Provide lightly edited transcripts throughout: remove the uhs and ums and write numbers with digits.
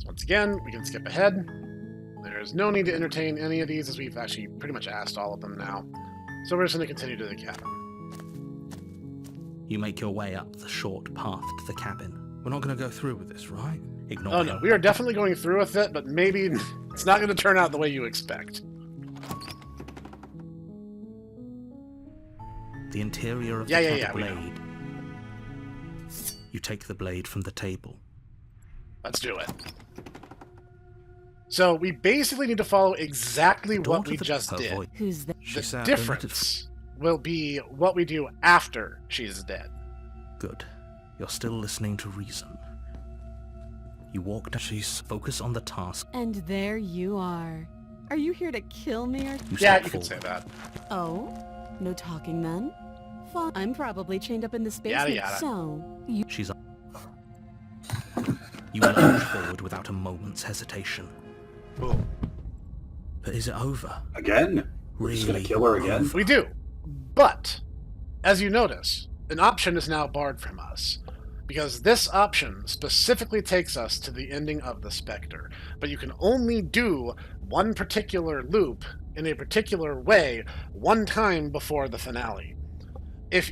So once again, we can skip ahead. There's no need to entertain any of these, as we've actually pretty much asked all of them now. So we're just going to continue to the cabin. You make your way up the short path to the cabin. We're not going to go through with this, right? Ignore Oh him. no, we are definitely going through with it, but maybe it's not going to turn out the way you expect. The interior of the blade. You take the blade from the table. Let's do it. So we basically need to follow exactly what we just did. Who's that? The difference will be what we do after she's dead. Good. You're still listening to reason. You walk down. She's focus on the task. And there you are. Are you here to kill me or... Yeah, you can say that. Oh? No talking then? Fine. I'm probably chained up in this basement, so... She's up. You lunge forward without a moment's hesitation. Ooh. But is it over? Again? We're just gonna kill her again? We do. But, as you notice, an option is now barred from us. Because this option specifically takes us to the ending of the Spectre. But you can only do one particular loop in a particular way one time before the finale.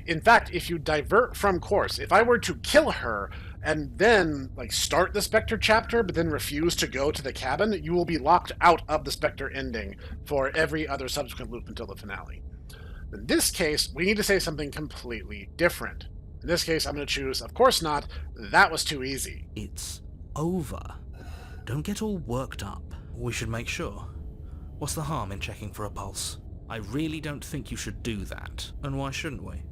In fact, if you divert from course, if I were to kill her and then start the Spectre chapter but then refuse to go to the cabin, you will be locked out of the Spectre ending for every other subsequent loop until the finale. In this case, we need to say something completely different. In this case, I'm going to choose, of course not, that was too easy. It's over. Don't get all worked up. We should make sure. What's the harm in checking for a pulse? I really don't think you should do that. And why shouldn't we?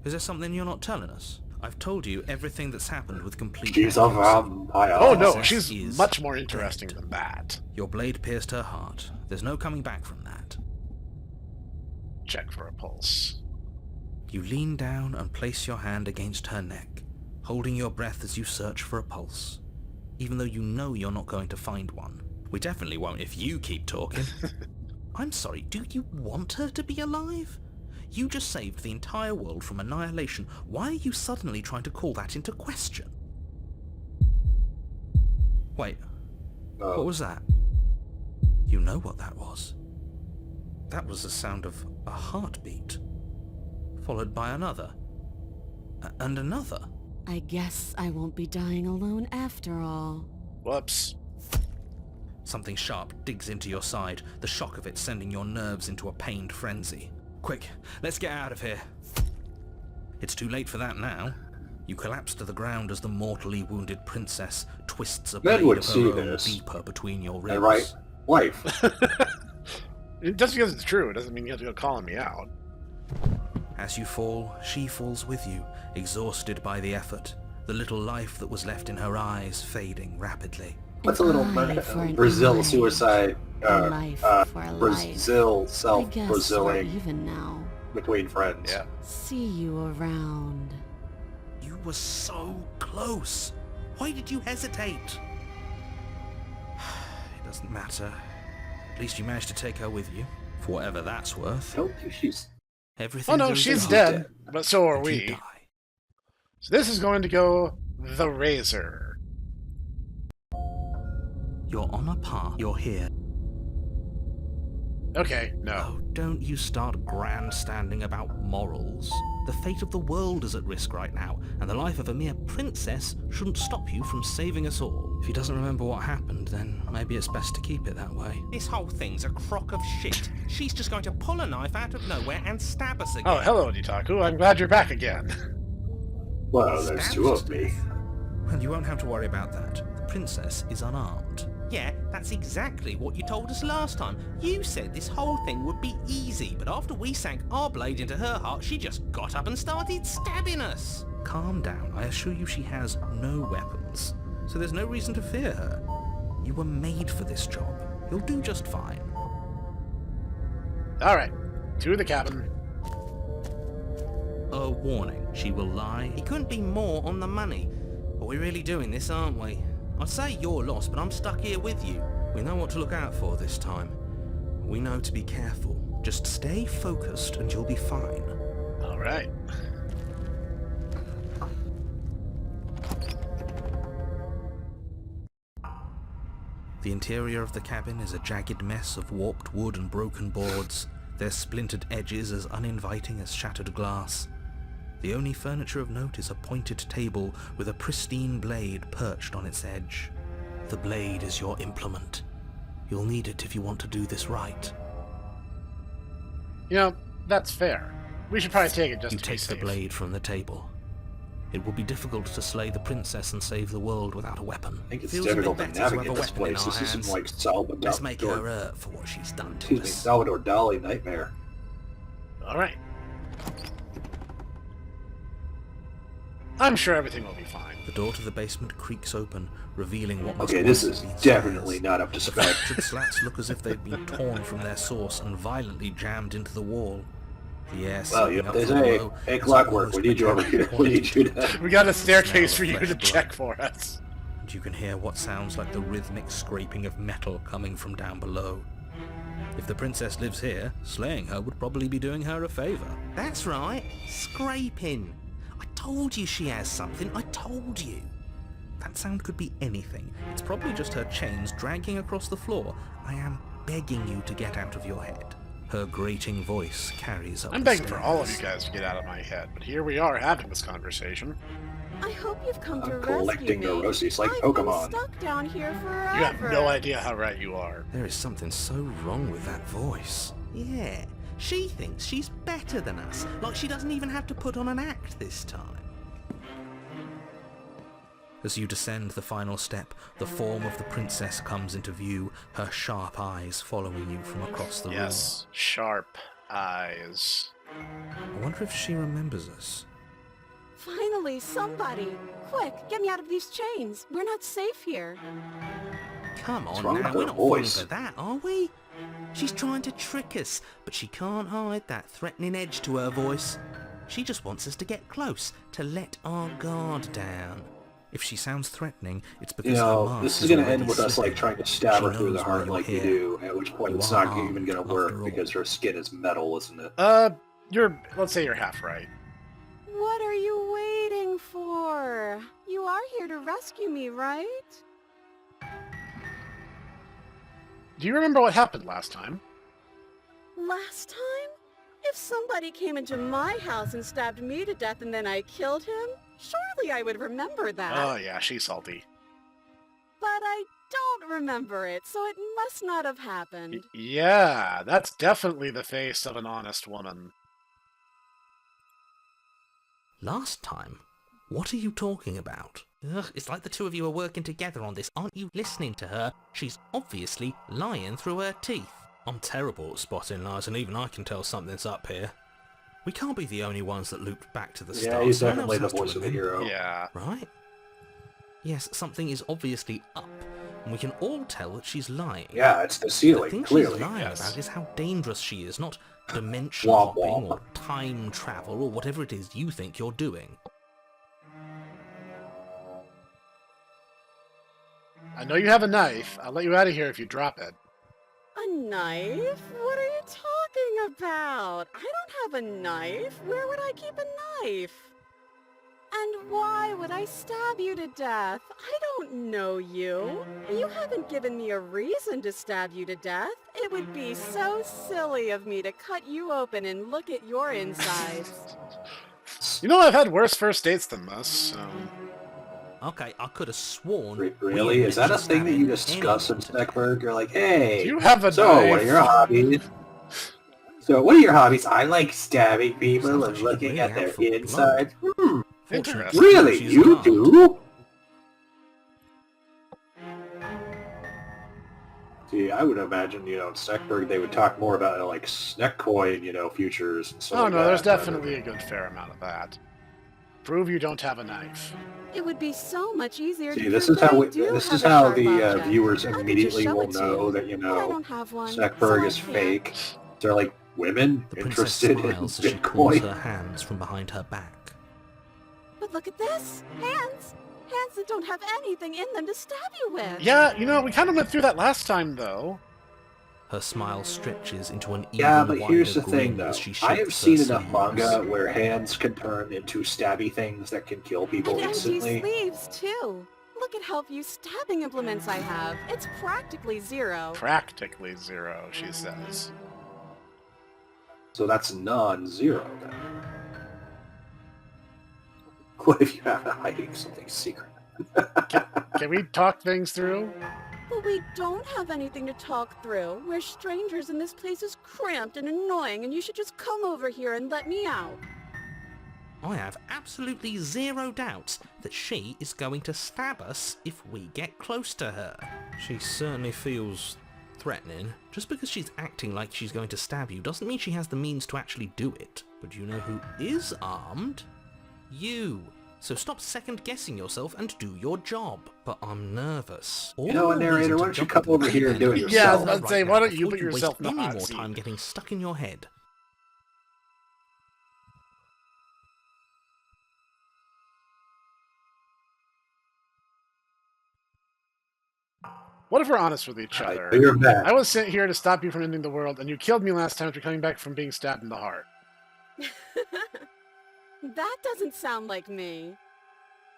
Is there something you're not telling us? I've told you everything that's happened with complete... She's a vampire. Oh no, she's much more interesting than that. Your blade pierced her heart. There's no coming back from that. Check for a pulse. You lean down and place your hand against her neck, holding your breath as you search for a pulse, even though you know you're not going to find one. We definitely won't if you keep talking. I'm sorry, do you want her to be alive? You just saved the entire world from annihilation. Why are you suddenly trying to call that into question? Wait, what was that? You know what that was. That was the sound of a heartbeat, followed by another, and another. I guess I won't be dying alone after all. Whoops. Something sharp digs into your side, the shock of it sending your nerves into a pained frenzy. Quick, let's get out of here. It's too late for that now. You collapse to the ground as the mortally wounded princess twists a blade of her own deeper between your ribs. Right, wife. Just because it's true, it doesn't mean you have to go calling me out. As you fall, she falls with you, exhausted by the effort, the little life that was left in her eyes fading rapidly. What's a little Brazil suicide, Brazil self-Brazilian even now. between friends? Yeah. See you around. You were so close. Why did you hesitate? It doesn't matter. At least you managed to take her with you, for whatever that's worth. No, she's... Everything. Oh no, she's dead, but so are we. So this is going to go the Razor. You're on a path. You're here. Okay, no. Oh, don't you start grandstanding about morals. The fate of the world is at risk right now, and the life of a mere princess shouldn't stop you from saving us all. If he doesn't remember what happened, then maybe it's best to keep it that way. This whole thing's a crock of shit. She's just going to pull a knife out of nowhere and stab us again. Oh, hello, Nitaku. I'm glad you're back again. Well, there's two of me. Well, you won't have to worry about that. The princess is unarmed. Yeah, that's exactly what you told us last time. You said this whole thing would be easy, but after we sank our blade into her heart, she just got up and started stabbing us. Calm down. I assure you she has no weapons, so there's no reason to fear her. You were made for this job. You'll do just fine. Alright, to the cabin. A warning. She will lie. He couldn't be more on the money. But we're really doing this, aren't we? I'd say you're lost, but I'm stuck here with you. We know what to look out for this time. We know to be careful. Just stay focused and you'll be fine. Alright. The interior of the cabin is a jagged mess of warped wood and broken boards, their splintered edges as uninviting as shattered glass. The only furniture of note is a pointed table with a pristine blade perched on its edge. The blade is your implement. You'll need it if you want to do this right. You know, that's fair. We should probably take it just You to be take the safe. blade from the table. It will be difficult to slay the princess and save the world without a weapon. I think it's Feels a bit difficult to better to have a navigate this weapon in place. our This isn't hands. like Salvador. Let's make her hurt for what she's done to Excuse me, us. Salvador Dali nightmare. All right. I'm sure everything will be fine. The door to the basement creaks open, revealing what must Okay, this once is have been definitely stairs. not up to The spec. fractured slats look as if they've been torn from their source and violently jammed into the wall. The air Well, seeping you up they from say, below hey, is Clockwork, almost we need you over here. mechanical We need you to... We got a staircase Smell for of you to fresh check blood. for us. And you can hear what sounds like the rhythmic scraping of metal coming from down below. If the princess lives here, slaying her would probably be doing her a favor. That's right, scraping. I told you she has something, I told you. That sound could be anything. It's probably just her chains dragging across the floor. I am begging you to get out of your head. Her grating voice carries up I'm the begging for all of you stairs. guys to get out of my head, but here we are having this conversation. I hope you've come to I'm rescue collecting me. neuroses like I've Pokemon. been stuck down here forever. You have no idea how right you are. There is something so wrong with that voice. Yeah, she thinks she's better than us, like she doesn't even have to put on an act this time. As you descend the final step, the form of the princess comes into view, her sharp eyes following you from across the Yes, sharp eyes. room. I wonder if she remembers us. Finally, somebody! Quick, get me out of these chains. We're not safe here. Come on wrong now, with we're her not falling voice? for that, are we? She's trying to trick us, but she can't hide that threatening edge to her voice. She just wants us to get close, to let our guard down. If she sounds threatening, it's because You her know, mask this is going to already end with us, slipping. like, trying to stab She her through the knows why heart you're like you here. do, at which point You it's are not armed, even going to after work all. because her skin is metal, isn't it? Let's say you're half right. What are you waiting for? You are here to rescue me, right? Do you remember what happened last time? Last time? If somebody came into my house and stabbed me to death and then I killed him, surely I would remember that. Oh yeah, she's salty. But I don't remember it, so it must not have happened. Yeah, that's definitely the face of an honest woman. Last time? What are you talking about? Ugh, it's like the two of you are working together on this. Aren't you listening to her? She's obviously lying through her teeth. I'm terrible at spotting lies, and even I can tell something's up here. We can't be the only ones that looped back to the Yeah, start. he's Someone definitely else the has to voice of the win, hero. Yeah. right? Yes, something is obviously up, and we can all tell that she's lying. Yeah, it's the The ceiling, thing clearly. she's lying yes. about is how dangerous she is, not dimension Womp hopping womp. or time travel or whatever it is you think you're doing. I know you have a knife. I'll let you out of here if you drop it. A knife? What are you talking about? I don't have a knife. Where would I keep a knife? And why would I stab you to death? I don't know you. You haven't given me a reason to stab you to death. It would be so silly of me to cut you open and look at your insides. You know, I've had worse first dates than this, so... Okay, I could have sworn... Really? we Is that a mentioned thing that you stabbing discuss in anyone. Sneckberg? You're like, hey, Do you have a so knife? what are your hobbies? So what are your hobbies? I like stabbing people Sounds like and she's looking really at out their for blood. insides. Interesting. Really? She's You not. do? See, I would imagine, in Sneckberg they would talk more about, like, Sneckcoin, futures and stuff Oh like no, that. there's definitely a good fair amount of that. Prove you don't have a knife. It would be so much easier See, to this prove is how that I do this have is a how sharp the object. viewers I could just immediately show will it to know you, that, but I don't have one, so Sneckberg I is can't. fake. They're like, women The princess interested in smiles as she pulls Bitcoin. her hands from behind her back. But look at this! Hands! Hands that don't have anything in them to stab you with! Yeah, we kind of went through that last time, though. Her smile stretches into an Yeah, even but here's the wider thing, grin though. as she I have shakes seen her enough sleeves. manga where hands can turn into stabby things that can kill people And empty instantly. sleeves, too. Look at how few stabbing implements I have. It's practically zero. Practically zero, she says. So that's non-zero then. What if you have hiding something secret? Can we talk things through? Well, we don't have anything to talk through. We're strangers and this place is cramped and annoying and you should just come over here and let me out. I have absolutely zero doubts that she is going to stab us if we get close to her. She certainly feels threatening. Just because she's acting like she's going to stab you doesn't mean she has the means to actually do it. But you know who is armed? You. So stop second-guessing yourself and do your job. But I'm nervous. You know what, narrator, why don't you come over here and do it yourself? Yeah, I was about to say, why don't you put before yourself waste in the any hot more seat? time getting stuck in your head. What if we're honest with each other? You're back. I was sent here to stop you from ending the world, and you killed me last time after coming back from being stabbed in the heart. That doesn't sound like me.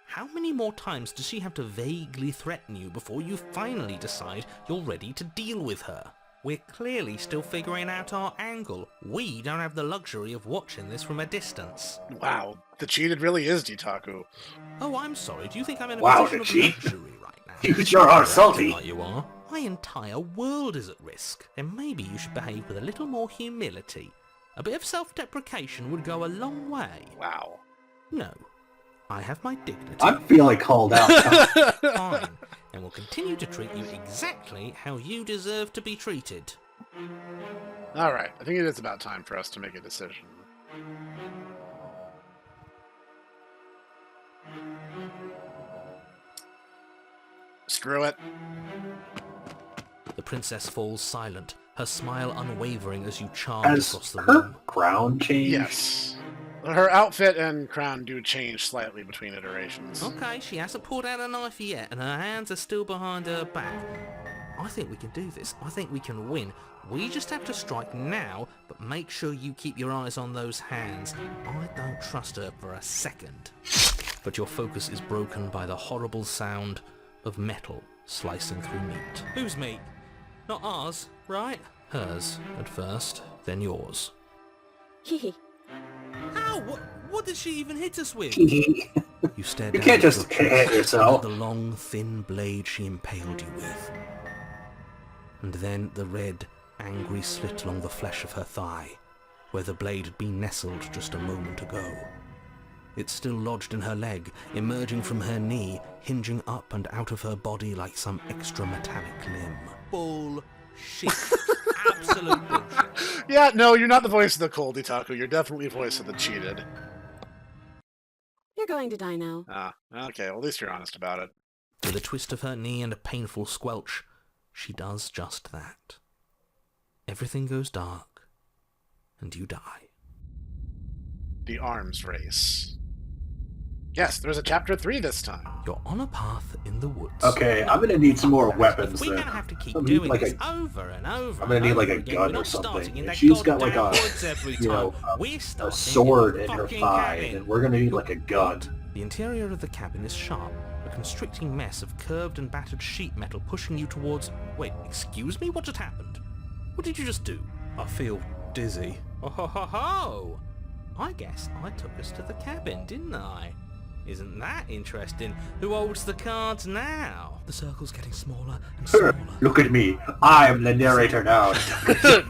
How many more times does she have to vaguely threaten you before you finally decide you're ready to deal with her? We're clearly still figuring out our angle. We don't have the luxury of watching this from a distance. Wow, the cheated really is Jitaku. Oh, I'm sorry. Do you think I'm in a Wow, position the of cheat. luxury right now? You sure are salty. Like you are. My entire world is at risk. Then maybe you should behave with a little more humility. A bit of self-deprecation would go a long way. Wow. No. I have my dignity. I'm feeling called out. Fine, and will continue to treat you exactly how you deserve to be treated. Alright, I think it is about time for us to make a decision. Screw it. The princess falls silent, her smile unwavering as you charge Has across the her room. crown changed? Yes. Her outfit and crown do change slightly between iterations. Okay, she hasn't pulled out a knife yet, and her hands are still behind her back. I think we can do this. I think we can win. We just have to strike now, but make sure you keep your eyes on those hands. I don't trust her for a second. But your focus is broken by the horrible sound of metal slicing through meat. Whose meat? Not ours, right? Hers at first, then yours. Hehe. How? What did she even hit us with? You You stare down can't at just your hit yourself. the long, thin blade she impaled you with. And then the red, angry slit along the flesh of her thigh, where the blade had been nestled just a moment ago. It's still lodged in her leg, emerging from her knee, hinging up and out of her body like some extra metallic limb. Bullshit. Absolute bullshit. Yeah, no, you're not the voice of the cold, Jitaku. You're definitely the voice of the cheated. You're going to die now. Ah, okay, well, at least you're honest about it. With a twist of her knee and a painful squelch, she does just that. Everything goes dark, and you die. The arms race. Yes, there's a chapter 3 this time. You're on a path in the woods. Okay, I'm gonna need some more weapons We're then. gonna have to keep I'm gonna need doing like this a, over and over. I'm gonna need and like over a again. gun We're or not starting something. in If that she's got like goddamn a, woods every you know, time. We're a starting sword in in her fucking thigh, cabin. then we're gonna need like a gun. The interior of the cabin is sharp, a constricting mess of curved and battered sheet metal pushing you towards... Wait, excuse me? What just happened? What did you just do? I feel dizzy. Oh ho ho ho! I guess I took us to the cabin, didn't I? Isn't that interesting? Who holds the cards now? The circle's getting smaller and smaller. Look at me. I'm the narrator now.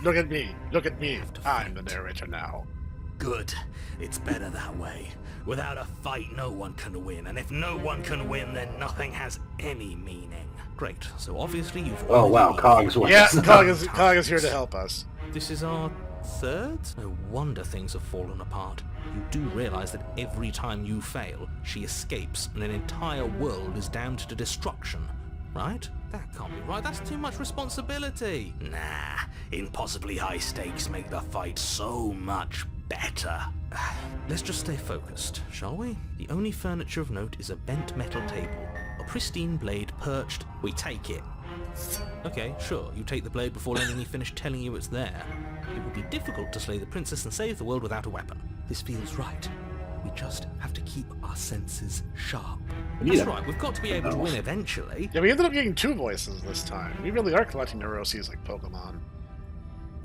Look at me. Look at me. I'm the narrator now. Good. It's better that way. Without a fight, no one can win, and if no one can win, then nothing has any meaning. Great. So obviously you've Oh already wow, been Cogs wins. Yeah, Cog is here to help us. This is our third? No wonder things have fallen apart. You do realize that every time you fail, she escapes and an entire world is damned to destruction, right? That can't be right. That's too much responsibility. Nah, impossibly high stakes make the fight so much better. Let's just stay focused, shall we? The only furniture of note is a bent metal table, a pristine blade perched. We take it. Okay, sure, you take the blade before letting me finish telling you it's there. It would be difficult to slay the princess and save the world without a weapon. This feels right. We just have to keep our senses sharp. That's right, we've got to be able to win eventually. Yeah, we ended up getting 2 voices this time. We really are collecting neuroses like Pokemon.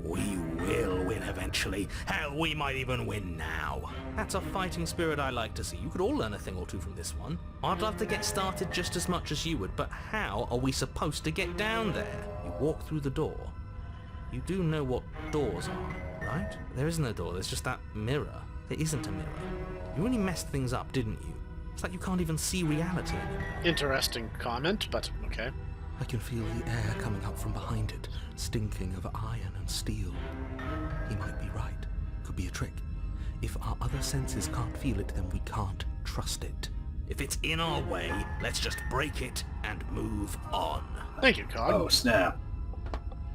We will win eventually. Hell, we might even win now. That's a fighting spirit I like to see. You could all learn a thing or two from this one. I'd love to get started just as much as you would, but how are we supposed to get down there? You walk through the door. You do know what doors are, right? There isn't a door, there's just that mirror. There isn't a mirror. You really messed things up, didn't you? It's like you can't even see reality anymore. Interesting comment, but okay. I can feel the air coming up from behind it, stinking of iron and steel. He might be right. Could be a trick. If our other senses can't feel it, then we can't trust it. If it's in our way, let's just break it and move on. Thank you, Cog. Oh, snap.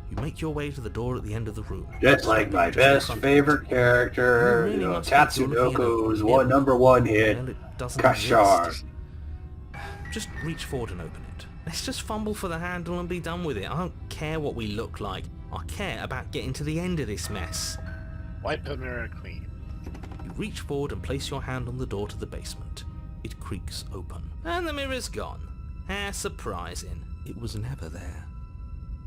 You make your way to the door at the end of the room. Just like my best favorite character, you know, Tatsunoko's #1 hit, Well, it doesn't Kashar. exist. Just reach forward and open it. Let's just fumble for the handle and be done with it. I don't care what we look like. I care about getting to the end of this mess. Wipe the mirror clean. You reach forward and place your hand on the door to the basement. It creaks open. And the mirror's gone. How surprising. It was never there.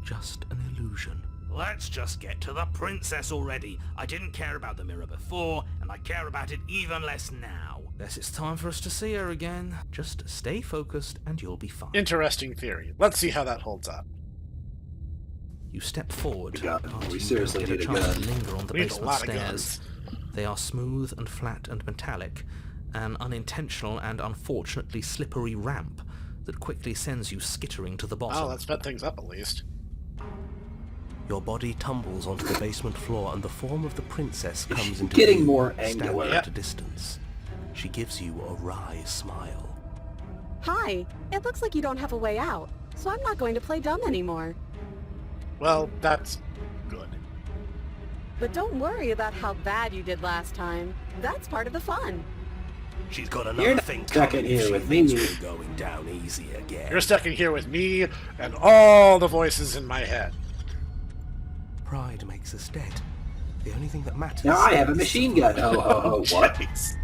Just an illusion. Let's just get to the princess already. I didn't care about the mirror before, and I care about it even less now. Guess it's time for us to see her again. Just stay focused and you'll be fine. Interesting theory. Let's see how that holds up. You step forward. We seriously need a gun. To linger on the We need a basement lot of stairs. They are smooth and flat and metallic, an unintentional and unfortunately slippery ramp that quickly sends you skittering to the bottom. Oh, that sped things up at least. Your body tumbles onto the basement floor and the form of the princess comes into Getting view, more standing angular. at a distance. She gives you a wry smile. Hi, it looks like you don't have a way out, so I'm not going to play dumb anymore. Well, that's good. But don't worry about how bad you did last time. That's part of the fun. She's got You're another not thing stuck coming in if here she with thinks me. we're going down easy again. You're stuck in here with me and all the voices in my head. Pride makes us dead. The only thing that matters... Now I have a is machine gun. survival. Ho ho ho, what? Jeez.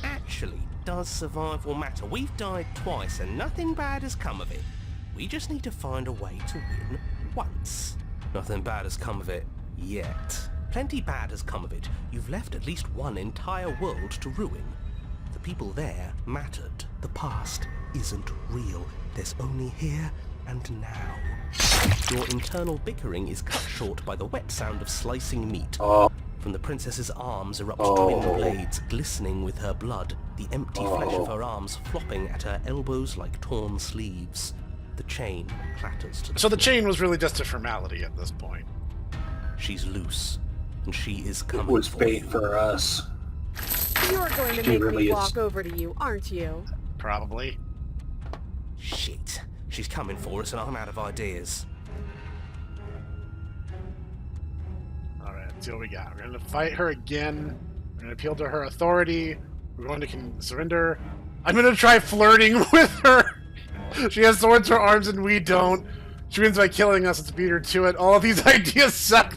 Actually, does survival matter? We've died twice and nothing bad has come of it. We just need to find a way to win once. Nothing bad has come of it yet. Plenty bad has come of it. You've left at least one entire world to ruin. The people there mattered. The past isn't real. There's only here and now. Your internal bickering is cut short by the wet sound of slicing meat. Oh, From the princess's arms erupt Oh. twin blades glistening with her blood, the empty flesh of her arms flopping at her elbows like torn sleeves. The chain clatters to the So the floor. chain was really just a formality at this point. She's loose, and she is it coming was for fate you. for us. You're going to She make really me is. walk over to you, aren't you? Probably. Shit. She's coming for us and I'm out of ideas. Alright, let's see what we got. We're going to fight her again. We're going to appeal to her authority. We're going to surrender. I'm going to try flirting with her. She has swords for arms and we don't. She wins by killing us. Let's beat her to it. All of these ideas suck.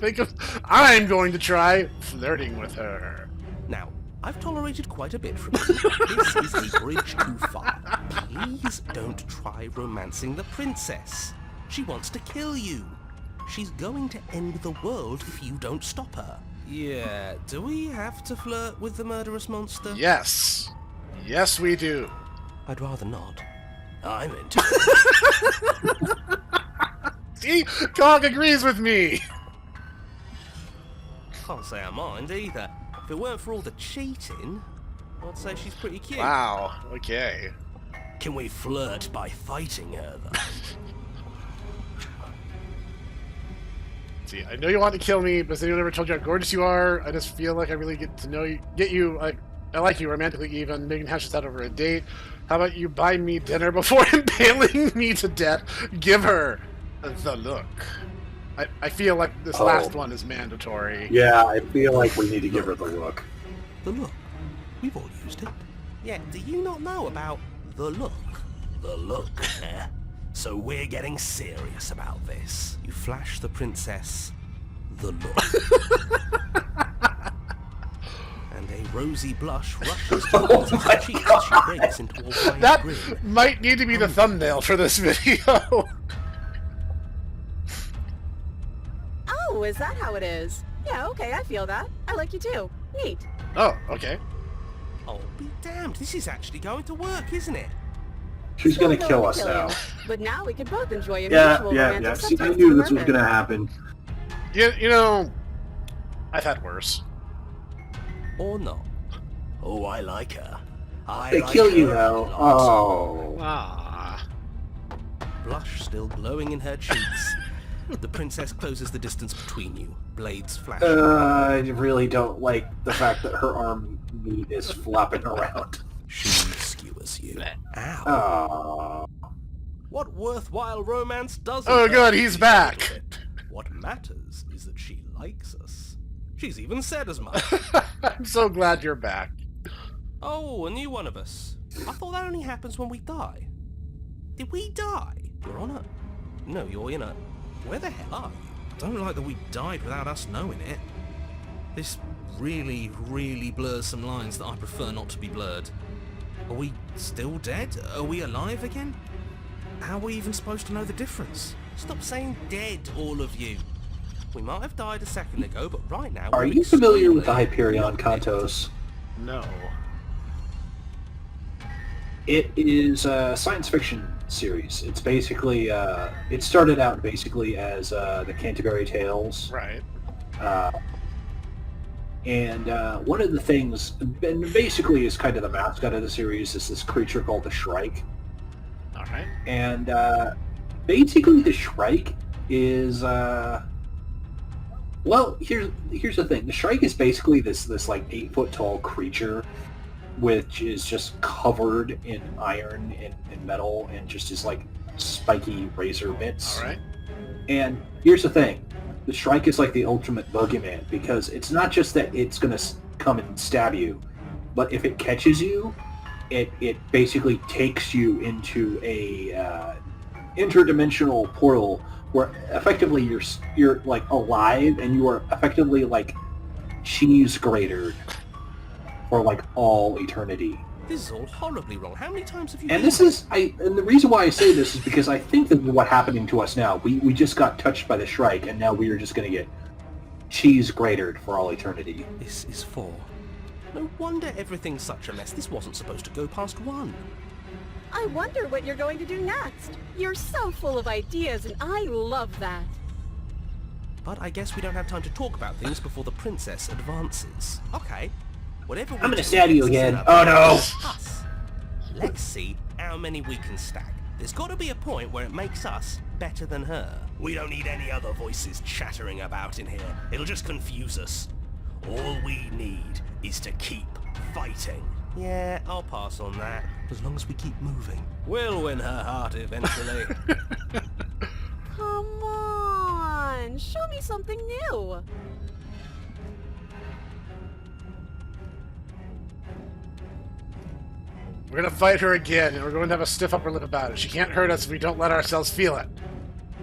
I'm going to try flirting with her. Now, I've tolerated quite a bit from you. This is a bridge too far. Please don't try romancing the princess. She wants to kill you. She's going to end the world if you don't stop her. Yeah, do we have to flirt with the murderous monster? Yes. Yes, we do. I'd rather not. I'm into See? Cog agrees with me. Can't say I mind either. If it weren't for all the cheating, I'd say she's pretty cute. Wow. Okay. Can we flirt by fighting her, though? See, I know you want to kill me, but has anyone ever told you how gorgeous you are? I just feel like I really get to know you, I like you romantically even. Maybe hash this out over a date. How about you buy me dinner before impaling me to death? Give her the look. I feel like this last one is mandatory. Yeah, I feel like we need to give her the look. The look. We've all used it. Yeah, do you not know about the look? The look, eh? So we're getting serious about this. You flash the princess the look. And a Rosy blush rushes towards her cheeks as she breaks into a wide That grin. might need to be the thumbnail for this video. Oh, is that how it is? Yeah, okay, I feel that. I like you too. Neat. Oh, okay. Oh, be damned, this is actually going to work, isn't it? She's Still gonna going kill to us kill now. you. But now we can both enjoy a Yeah, mutual yeah, romantic yeah. See, I substance knew to this was murder. gonna happen. You know, I've had worse. Or not. Oh, I like her. They kill you though. Oh. Ah. Blush still glowing in her cheeks. The princess closes the distance between you, blades flashing. I really don't like the fact that her arm meat is flopping around. She skewers you. Ow. Oh. What worthwhile romance doesn't Oh, hurt good, you he's a back. little bit? What matters is that she likes us. She's even said as much. I'm so glad you're back. Oh, a new one of us. I thought that only happens when we die. Did we die? You're on it. No, you're in it. Where the hell are you? I don't like that we died without us knowing it. This really, really blurs some lines that I prefer not to be blurred. Are we still dead? Are we alive again? How are we even supposed to know the difference? Stop saying dead, all of you. We might have died a second ago, but right now... Are we're you familiar with the extremely Hyperion not dead. Kantos? No. It is a science fiction series. It's basically, it started out basically as the Canterbury Tales. Right. And one of the things, and basically is kind of the mascot of the series, is this creature called the Shrike. All right. And basically the Shrike is, well, here's the thing. The Shrike is basically this like 8-foot tall creature, which is just covered in iron and metal and just is like spiky razor bits. All right. And here's the thing. The Shrike is like the ultimate boogeyman because it's not just that it's going to come and stab you, but if it catches you, it basically takes you into a interdimensional portal where effectively you're like alive and you are effectively like cheese grated for like all eternity. This is all horribly wrong. How many times have you And been this is and the reason why I say this is because I think that what's happening to us now, we just got touched by the Shrike and now we are just going to get cheese grated for all eternity. This is 4. No wonder everything's such a mess. This wasn't supposed to go past 1. I wonder what you're going to do next. You're so full of ideas, and I love that. But I guess we don't have time to talk about things before the princess advances. Okay. Whatever we I'm gonna do, stab you let's again. set up Oh, no. us. Let's see how many we can stack. There's got to be a point where it makes us better than her. We don't need any other voices chattering about in here. It'll just confuse us. All we need is to keep fighting. Yeah, I'll pass on that. As long as we keep moving. We'll win her heart eventually. Come on, show me something new. We're gonna fight her again, and we're going to have a stiff upper lip about it. She can't hurt us if we don't let ourselves feel it.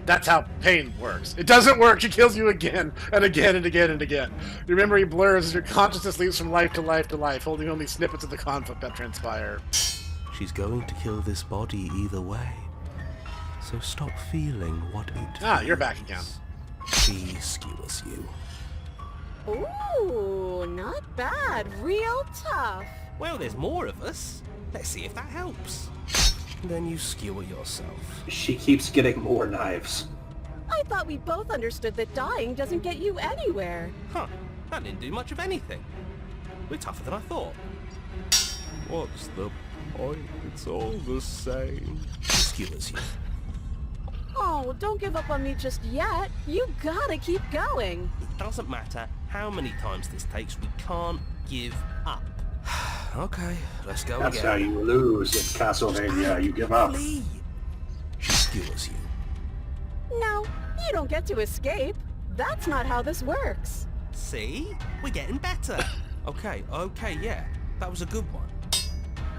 That's how pain works. It doesn't work. She kills you again and again and again and again. Your memory blurs as your consciousness leaps from life to life to life, holding only snippets of the conflict that transpire. She's going to kill this body either way. So stop feeling what it Ah, you're back feels. again. She skewers you. Ooh, not bad. Real tough. Well, there's more of us. Let's see if that helps. Then you skewer yourself. She keeps getting more knives. I thought we both understood that dying doesn't get you anywhere. Huh, that didn't do much of anything. We're tougher than I thought. What's the point? It's all the same. She skewers you. Oh, don't give up on me just yet. You gotta keep going. It doesn't matter how many times this takes, we can't give up. Okay, let's go That's again. how you lose in Castlevania. You give up. Flee. She skewers you. No, you don't get to escape. That's not how this works. See? We're getting better. Okay, yeah. That was a good one.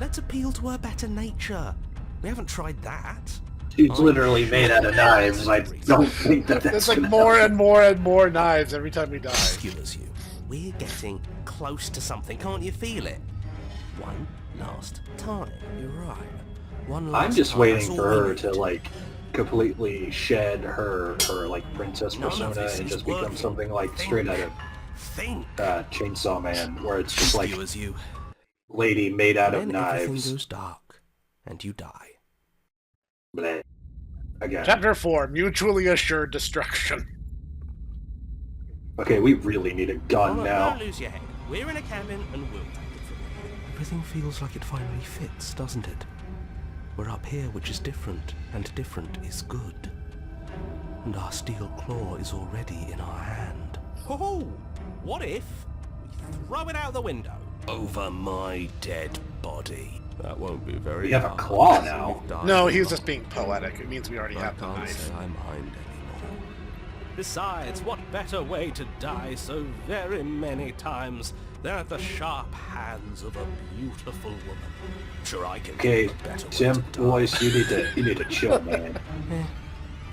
Let's appeal to her better nature. We haven't tried that. She's literally made out of knives. I don't think that that's It's like gonna more help. and more and more knives every time we die. Skewers you. We're getting close to something. Can't you feel it? One last time. You're right. One last I'm just time. waiting That's for all we her need. to like completely shed her like princess None of persona this and is just become working. something like Think. straight out of Think. Chainsaw Man, where it's just like You as you. lady made out of Then everything knives. goes dark, and you die. Bleh. Again. Chapter 4, Mutually Assured Destruction. Okay, we really need a gun Oh, now. don't lose your head. We're in a cabin, and we'll take it from here. Everything feels like it finally fits, doesn't it? We're up here, which is different, and different is good. And our steel claw is already in our hand. Oh, what if we throw it out the window? Over my dead body. That won't be very We have a hard. claw now. No, he was just being poetic. It means we already have the I can't knife. say I mind anymore. Besides, what better way to die so very many times than at the sharp hands of a beautiful woman? Sure, I can Okay, think of a better way Tim, to die. boys, you need to chill, man.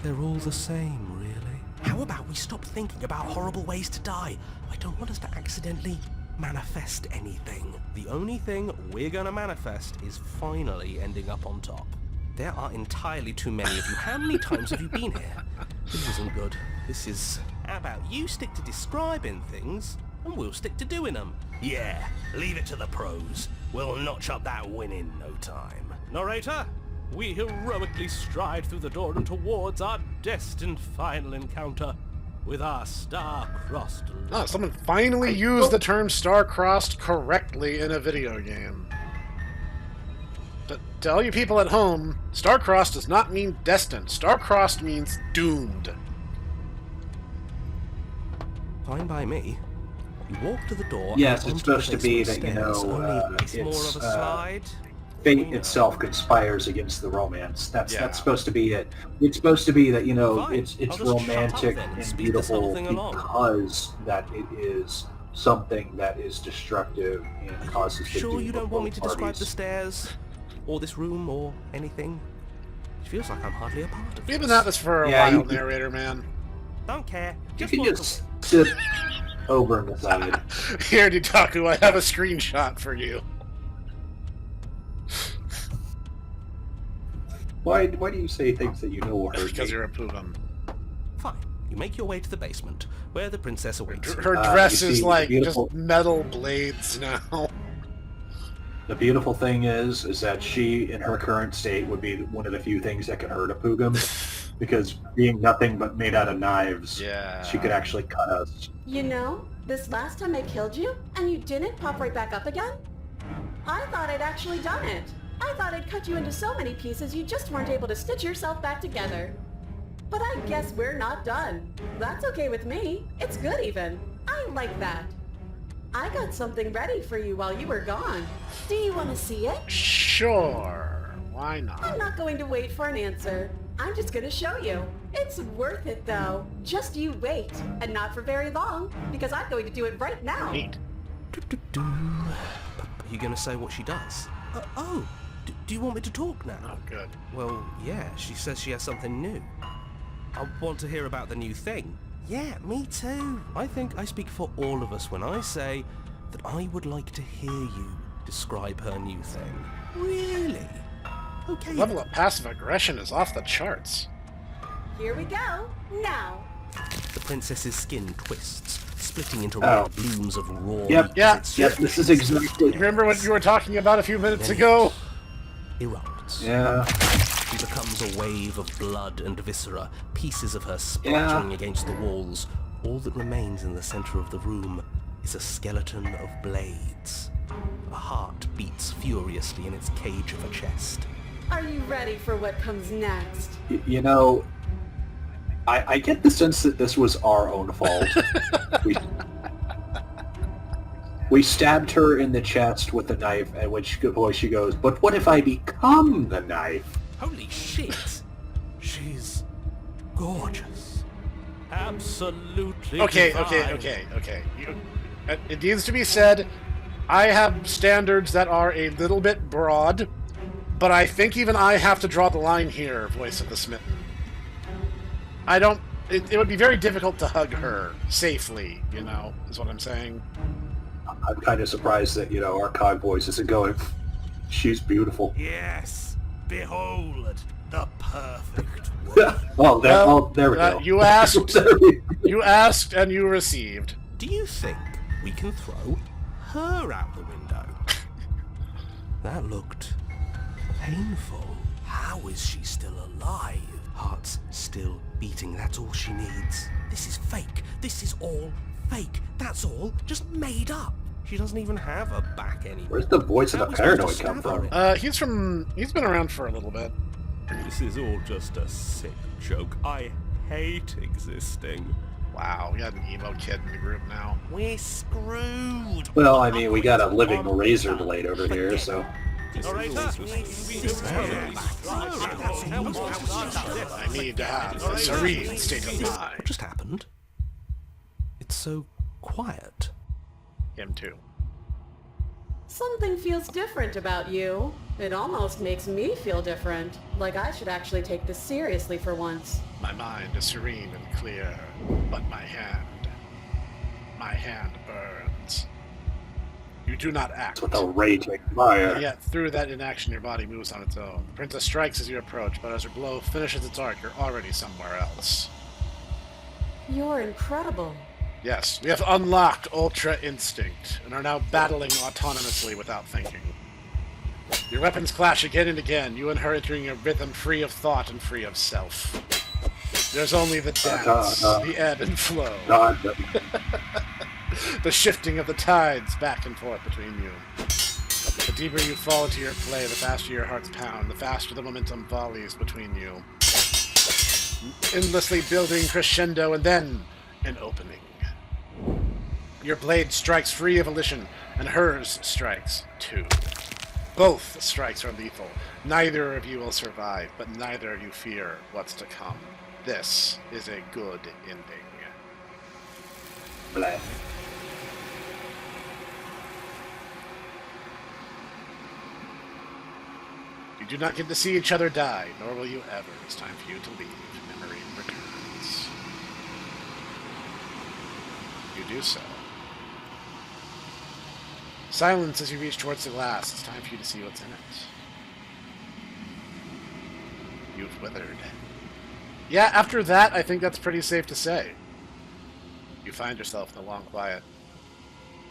They're all the same, really. How about we stop thinking about horrible ways to die? I don't want us to accidentally manifest anything. The only thing we're gonna manifest is finally ending up on top. There are entirely too many of you. How many times have you been here? This isn't good. This is... How about you stick to describing things, and we'll stick to doing them? Yeah, leave it to the pros. We'll notch up that win in no time. Narrator, we heroically stride through the door and towards our destined final encounter with our star-crossed Oh, love. someone finally used the term star-crossed correctly in a video game. But to all you people at home, star-crossed does not mean destined. Star-crossed means doomed. Fine by me. You walk to the door. Yes, and it's onto the supposed to be basement that, you stairs, know, only it's more it's, of a slide. Fate We know. itself conspires against the romance. That's Yeah. supposed to be it. It's supposed to be that, you know, Fine. it's I'll just shut up romantic then and and speed this whole beautiful thing along. because that it is something that is destructive and causes the Sure doom you of don't want me both to describe parties. the stairs, or this room, or anything? It feels like I'm hardly a part of We've this. been at this for a Yeah, while, you- narrator man. Don't care. You Just can walk just sit over on the side. Here, Ditaku, I have a screenshot for you. Why do you say things that you know will hurt Because me? you're a pooghym. Fine. You make your way to the basement, where the princess awaits you. Her dress you is see, like beautiful- just metal blades now. The beautiful thing is that she, in her current state, would be one of the few things that can hurt a pooghym, because being nothing but made out of knives, Yeah. she could actually cut us. You know, this last time I killed you, and you didn't pop right back up again? I thought I'd actually done it. I thought I'd cut you into so many pieces you just weren't able to stitch yourself back together. But I guess we're not done. That's okay with me. It's good even. I like that. I got something ready for you while you were gone. Do you want to see it? Sure. Why I'm not? not going to wait for an answer. I'm just going to show you. It's worth it though. Just you wait. And not for very long, because I'm going to do it right now. Neat. But are you going to say what she does? Do you want me to talk now? Oh, good. Well, yeah, she says she has something new. I want to hear about the new thing. Yeah, me too. I think I speak for all of us when I say that I would like to hear you describe her new thing. Really? Okay. Level of passive aggression is off the charts. Here we go. Now. The princess's skin twists, splitting into Oh. red blooms of raw Yep. meat Yeah. as it Yep, this is exactly... You remember what you were talking about a few minutes ago? erupts. Yeah. She becomes a wave of blood and viscera, pieces of her splattering against the walls. All that remains in the center of the room is a skeleton of blades. A heart beats furiously in its cage of a chest. Are you ready for what comes next? You know, I get the sense that this was our own fault. We stabbed her in the chest with a knife, at which point she goes, "But what if I become the knife?" Holy shit! She's gorgeous. Absolutely Okay. divine. It needs to be said, I have standards that are a little bit broad, but I think even I have to draw the line here, Voice of the Smitten. I don't... It would be very difficult to hug her safely, you know, is what I'm saying. I'm kind of surprised that, our cog voice isn't going, she's beautiful. Yes, behold the perfect woman. There we go. You asked, you asked, and you received. Do you think we can throw her out the window? That looked painful. How is she still alive? Heart's still beating, that's all she needs. This is fake. This is all fake. That's all just made up. She doesn't even have a back anymore. Where's the voice of the paranoid come from? He's been around for a little bit. This is all just a sick joke. I hate existing. Wow, we got an emo kid in the group now. We're screwed. Well, I mean, we got a living razor blade over here, so... I need to have a serene state of mind. What just happened? It's so quiet. Him too. Something feels different about you. It almost makes me feel different. Like I should actually take this seriously for once. My mind is serene and clear, but my hand burns. You do not act. With a raging fire. Yet through that inaction, your body moves on its own. The princess strikes as you approach, but as her blow finishes its arc, you're already somewhere else. You're incredible. Yes, we have unlocked Ultra Instinct, and are now battling autonomously without thinking. Your weapons clash again and again, you and her entering a rhythm free of thought and free of self. There's only the dance, the ebb and flow. The shifting of the tides back and forth between you. The deeper you fall into your play, the faster your hearts pound, the faster the momentum volleys between you. Endlessly building crescendo, and then an opening. Your blade strikes free of volition, and hers strikes too. Both strikes are lethal. Neither of you will survive, but neither of you fear what's to come. This is a good ending. Blah. You do not get to see each other die, nor will you ever. It's time for you to leave. Memory returns. You do so. Silence as you reach towards the glass. It's time for you to see what's in it. You've withered. Yeah, after that, I think that's pretty safe to say. You find yourself in the long quiet.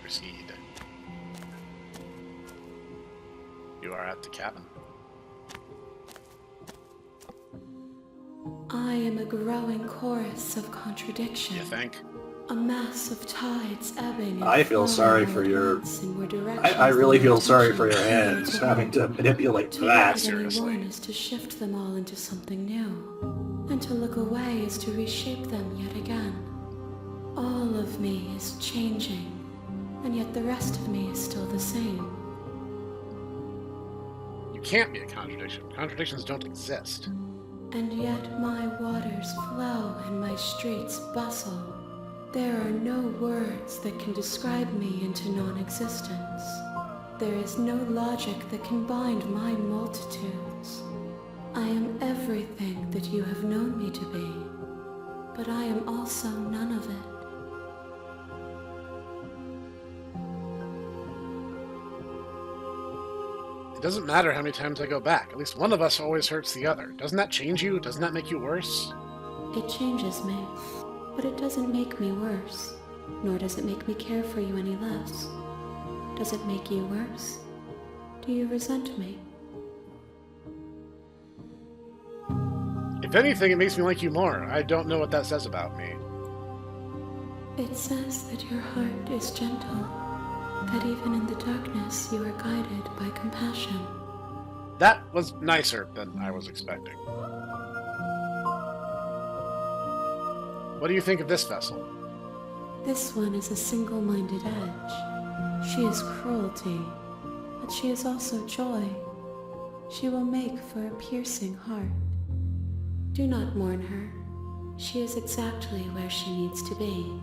Proceed. You are at the cabin. I am a growing chorus of contradiction. You think? A mass of tides ebbing. I feel sorry for your... I really feel sorry for your hands having to manipulate that. Seriously. Anyone is to shift them all into something new, and to look away is to reshape them yet again. All of me is changing, and yet the rest of me is still the same. You can't be a contradiction. Contradictions don't exist. And yet my waters flow and my streets bustle. There are no words that can describe me into non-existence. There is no logic that can bind my multitudes. I am everything that you have known me to be, but I am also none of it. It doesn't matter how many times I go back. At least one of us always hurts the other. Doesn't that change you? Doesn't that make you worse? It changes me, but it doesn't make me worse, nor does it make me care for you any less. Does it make you worse? Do you resent me? If anything, it makes me like you more. I don't know what that says about me. It says that your heart is gentle, that even in the darkness you are guided by compassion. That was nicer than I was expecting. What do you think of this vessel? This one is a single-minded edge. She is cruelty, but she is also joy. She will make for a piercing heart. Do not mourn her. She is exactly where she needs to be.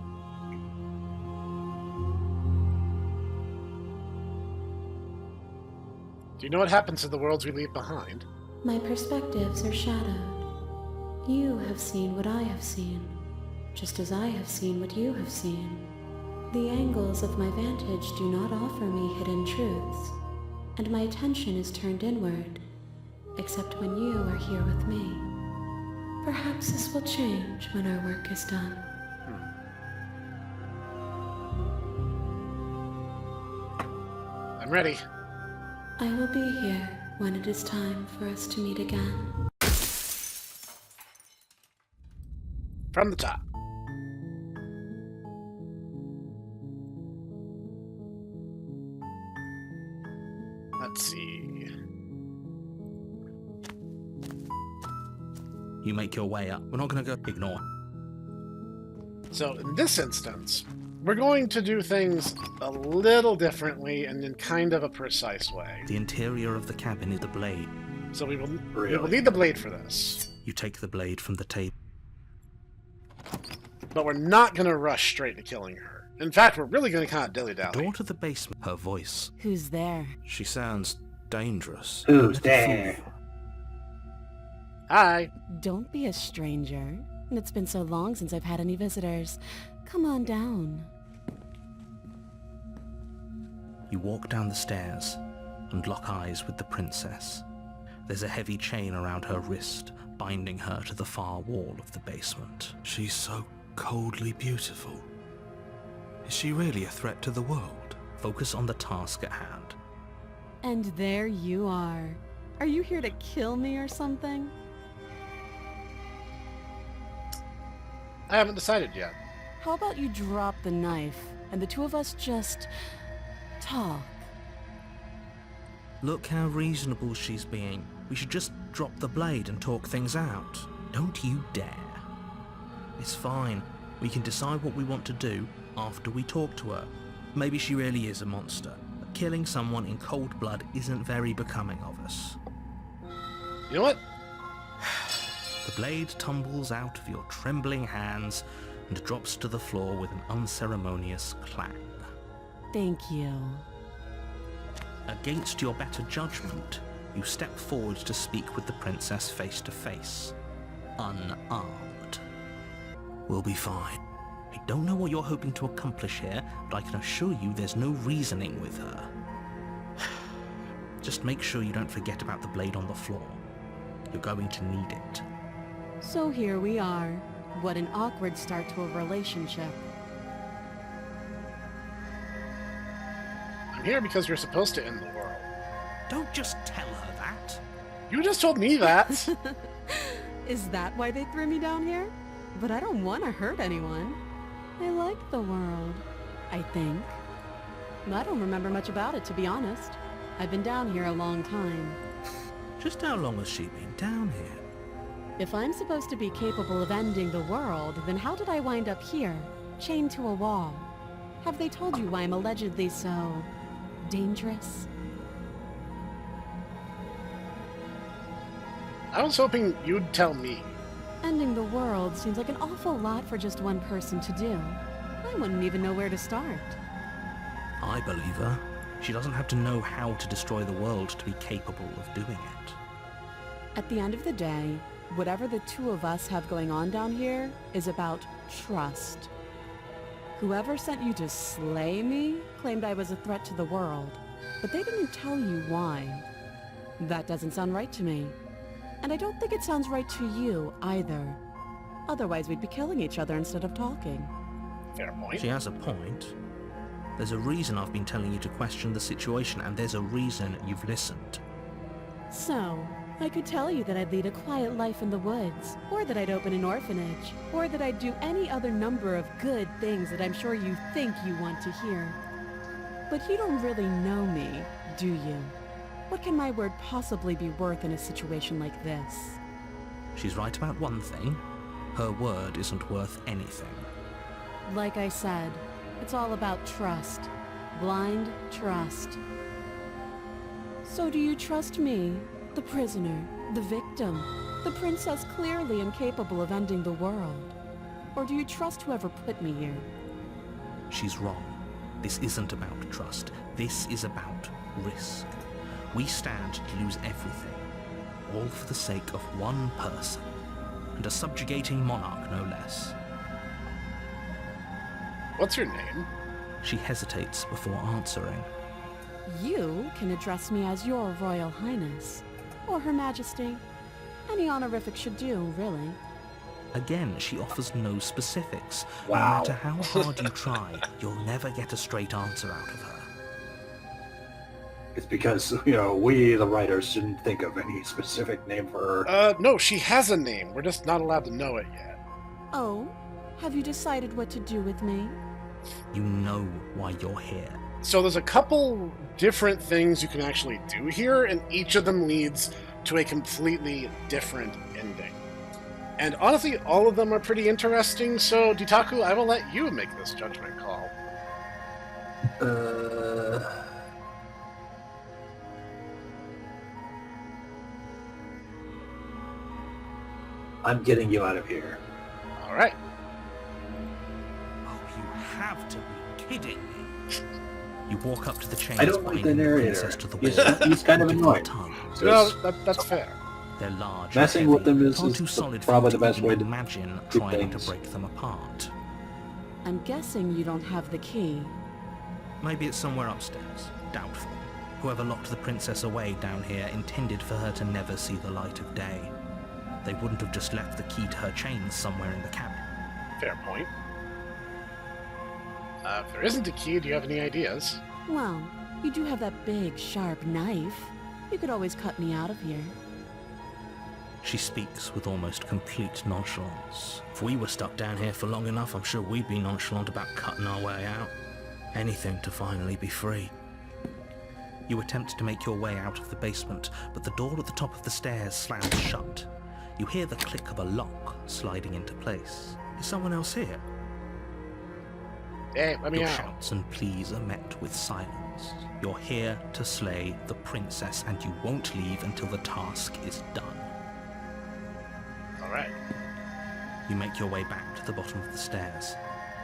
Do you know what happens to the worlds we leave behind? My perspectives are shadowed. You have seen what I have seen, just as I have seen what you have seen. The angles of my vantage do not offer me hidden truths, and my attention is turned inward, except when you are here with me. Perhaps this will change when our work is done. I'm ready. I will be here when it is time for us to meet again. From the top. Let's see. You make your way up. We're not going to go ignore. So in this instance, we're going to do things a little differently and in kind of a precise way. The interior of the cabin is the blade. So we will need the blade for this. You take the blade from the table. But we're not going to rush straight to killing her. In fact, we're really going to kind of dilly-dally. Door to the basement. Her voice. Who's there? She sounds dangerous. Who's Let it there? fool you. Hi. Don't be a stranger. It's been so long since I've had any visitors. Come on down. You walk down the stairs and lock eyes with the princess. There's a heavy chain around her wrist, binding her to the far wall of the basement. She's so coldly beautiful. Is she really a threat to the world? Focus on the task at hand. And there you are. Are you here to kill me or something? I haven't decided yet. How about you drop the knife and the two of us just talk? Look how reasonable she's being. We should just drop the blade and talk things out. Don't you dare. It's fine. We can decide what we want to do after we talk to her. Maybe she really is a monster, but killing someone in cold blood isn't very becoming of us. You know what? The blade tumbles out of your trembling hands and drops to the floor with an unceremonious clang. Thank you. Against your better judgment, you step forward to speak with the princess face to face, unarmed. We'll be fine. I don't know what you're hoping to accomplish here, but I can assure you there's no reasoning with her. Just make sure you don't forget about the blade on the floor. You're going to need it. So here we are. What an awkward start to a relationship. I'm here because you're supposed to end the world. Don't just tell her that. You just told me that. Is that why they threw me down here? But I don't want to hurt anyone. I like the world, I think. I don't remember much about it, to be honest. I've been down here a long time. Just how long has she been down here? If I'm supposed to be capable of ending the world, then how did I wind up here, chained to a wall? Have they told you why I'm allegedly so dangerous? I was hoping you'd tell me. Ending the world seems like an awful lot for just one person to do. I wouldn't even know where to start. I believe her. She doesn't have to know how to destroy the world to be capable of doing it. At the end of the day, whatever the two of us have going on down here is about trust. Whoever sent you to slay me claimed I was a threat to the world, but they didn't tell you why. That doesn't sound right to me. And I don't think it sounds right to you either. Otherwise we'd be killing each other instead of talking. Fair point. She has a point. There's a reason I've been telling you to question the situation, and there's a reason you've listened. So, I could tell you that I'd lead a quiet life in the woods, or that I'd open an orphanage, or that I'd do any other number of good things that I'm sure you think you want to hear. But you don't really know me, do you? What can my word possibly be worth in a situation like this? She's right about one thing. Her word isn't worth anything. Like I said, it's all about trust. Blind trust. So do you trust me, the prisoner, the victim, the princess clearly incapable of ending the world? Or do you trust whoever put me here? She's wrong. This isn't about trust. This is about risk. We stand to lose everything, all for the sake of one person, and a subjugating monarch no less. What's your name? She hesitates before answering. You can address me as Your Royal Highness, or Her Majesty. Any honorific should do, really. Again, she offers no specifics. Wow. No matter how hard you try, you'll never get a straight answer out of her. It's because, we, the writers, didn't think of any specific name for her. No, she has a name. We're just not allowed to know it yet. Oh? Have you decided what to do with me? You know why you're here. So there's a couple different things you can actually do here, and each of them leads to a completely different ending. And honestly, all of them are pretty interesting, so Ditaku, I will let you make this judgment call. I'm getting you out of here. Alright. Oh, you have to be kidding me. You walk up to the chains I don't like the binding narrator. princess to the He's, wall. he's kind of and annoying. tongue. So No, it's- that's fair. They're large. Messing and with them heavy, is far the- too solid probably for the you best to way to imagine do trying things. to break them apart. I'm guessing you don't have the key. Maybe it's somewhere upstairs. Doubtful. Whoever locked the princess away down here intended for her to never see the light of day. They wouldn't have just left the key to her chains somewhere in the cabin. Fair point. If there isn't a key, do you have any ideas? Well, you do have that big, sharp knife. You could always cut me out of here. She speaks with almost complete nonchalance. If we were stuck down here for long enough, I'm sure we'd be nonchalant about cutting our way out. Anything to finally be free. You attempt to make your way out of the basement, but the door at the top of the stairs slams shut. You hear the click of a lock sliding into place. Is someone else here? Hey, let me Your out. shouts and pleas are met with silence. You're here to slay the princess, and you won't leave until the task is done. Alright. You make your way back to the bottom of the stairs.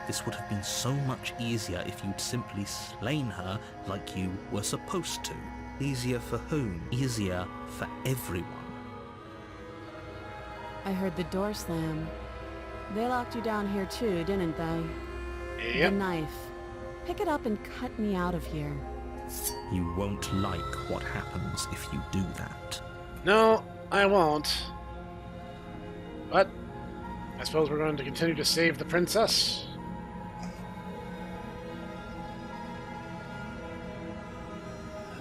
This would have been so much easier if you'd simply slain her like you were supposed to. Easier for whom? Easier for everyone. I heard the door slam. They locked you down here too, didn't they? The Yep. knife. Pick it up and cut me out of here. You won't like what happens if you do that. No, I won't. But I suppose we're going to continue to save the princess.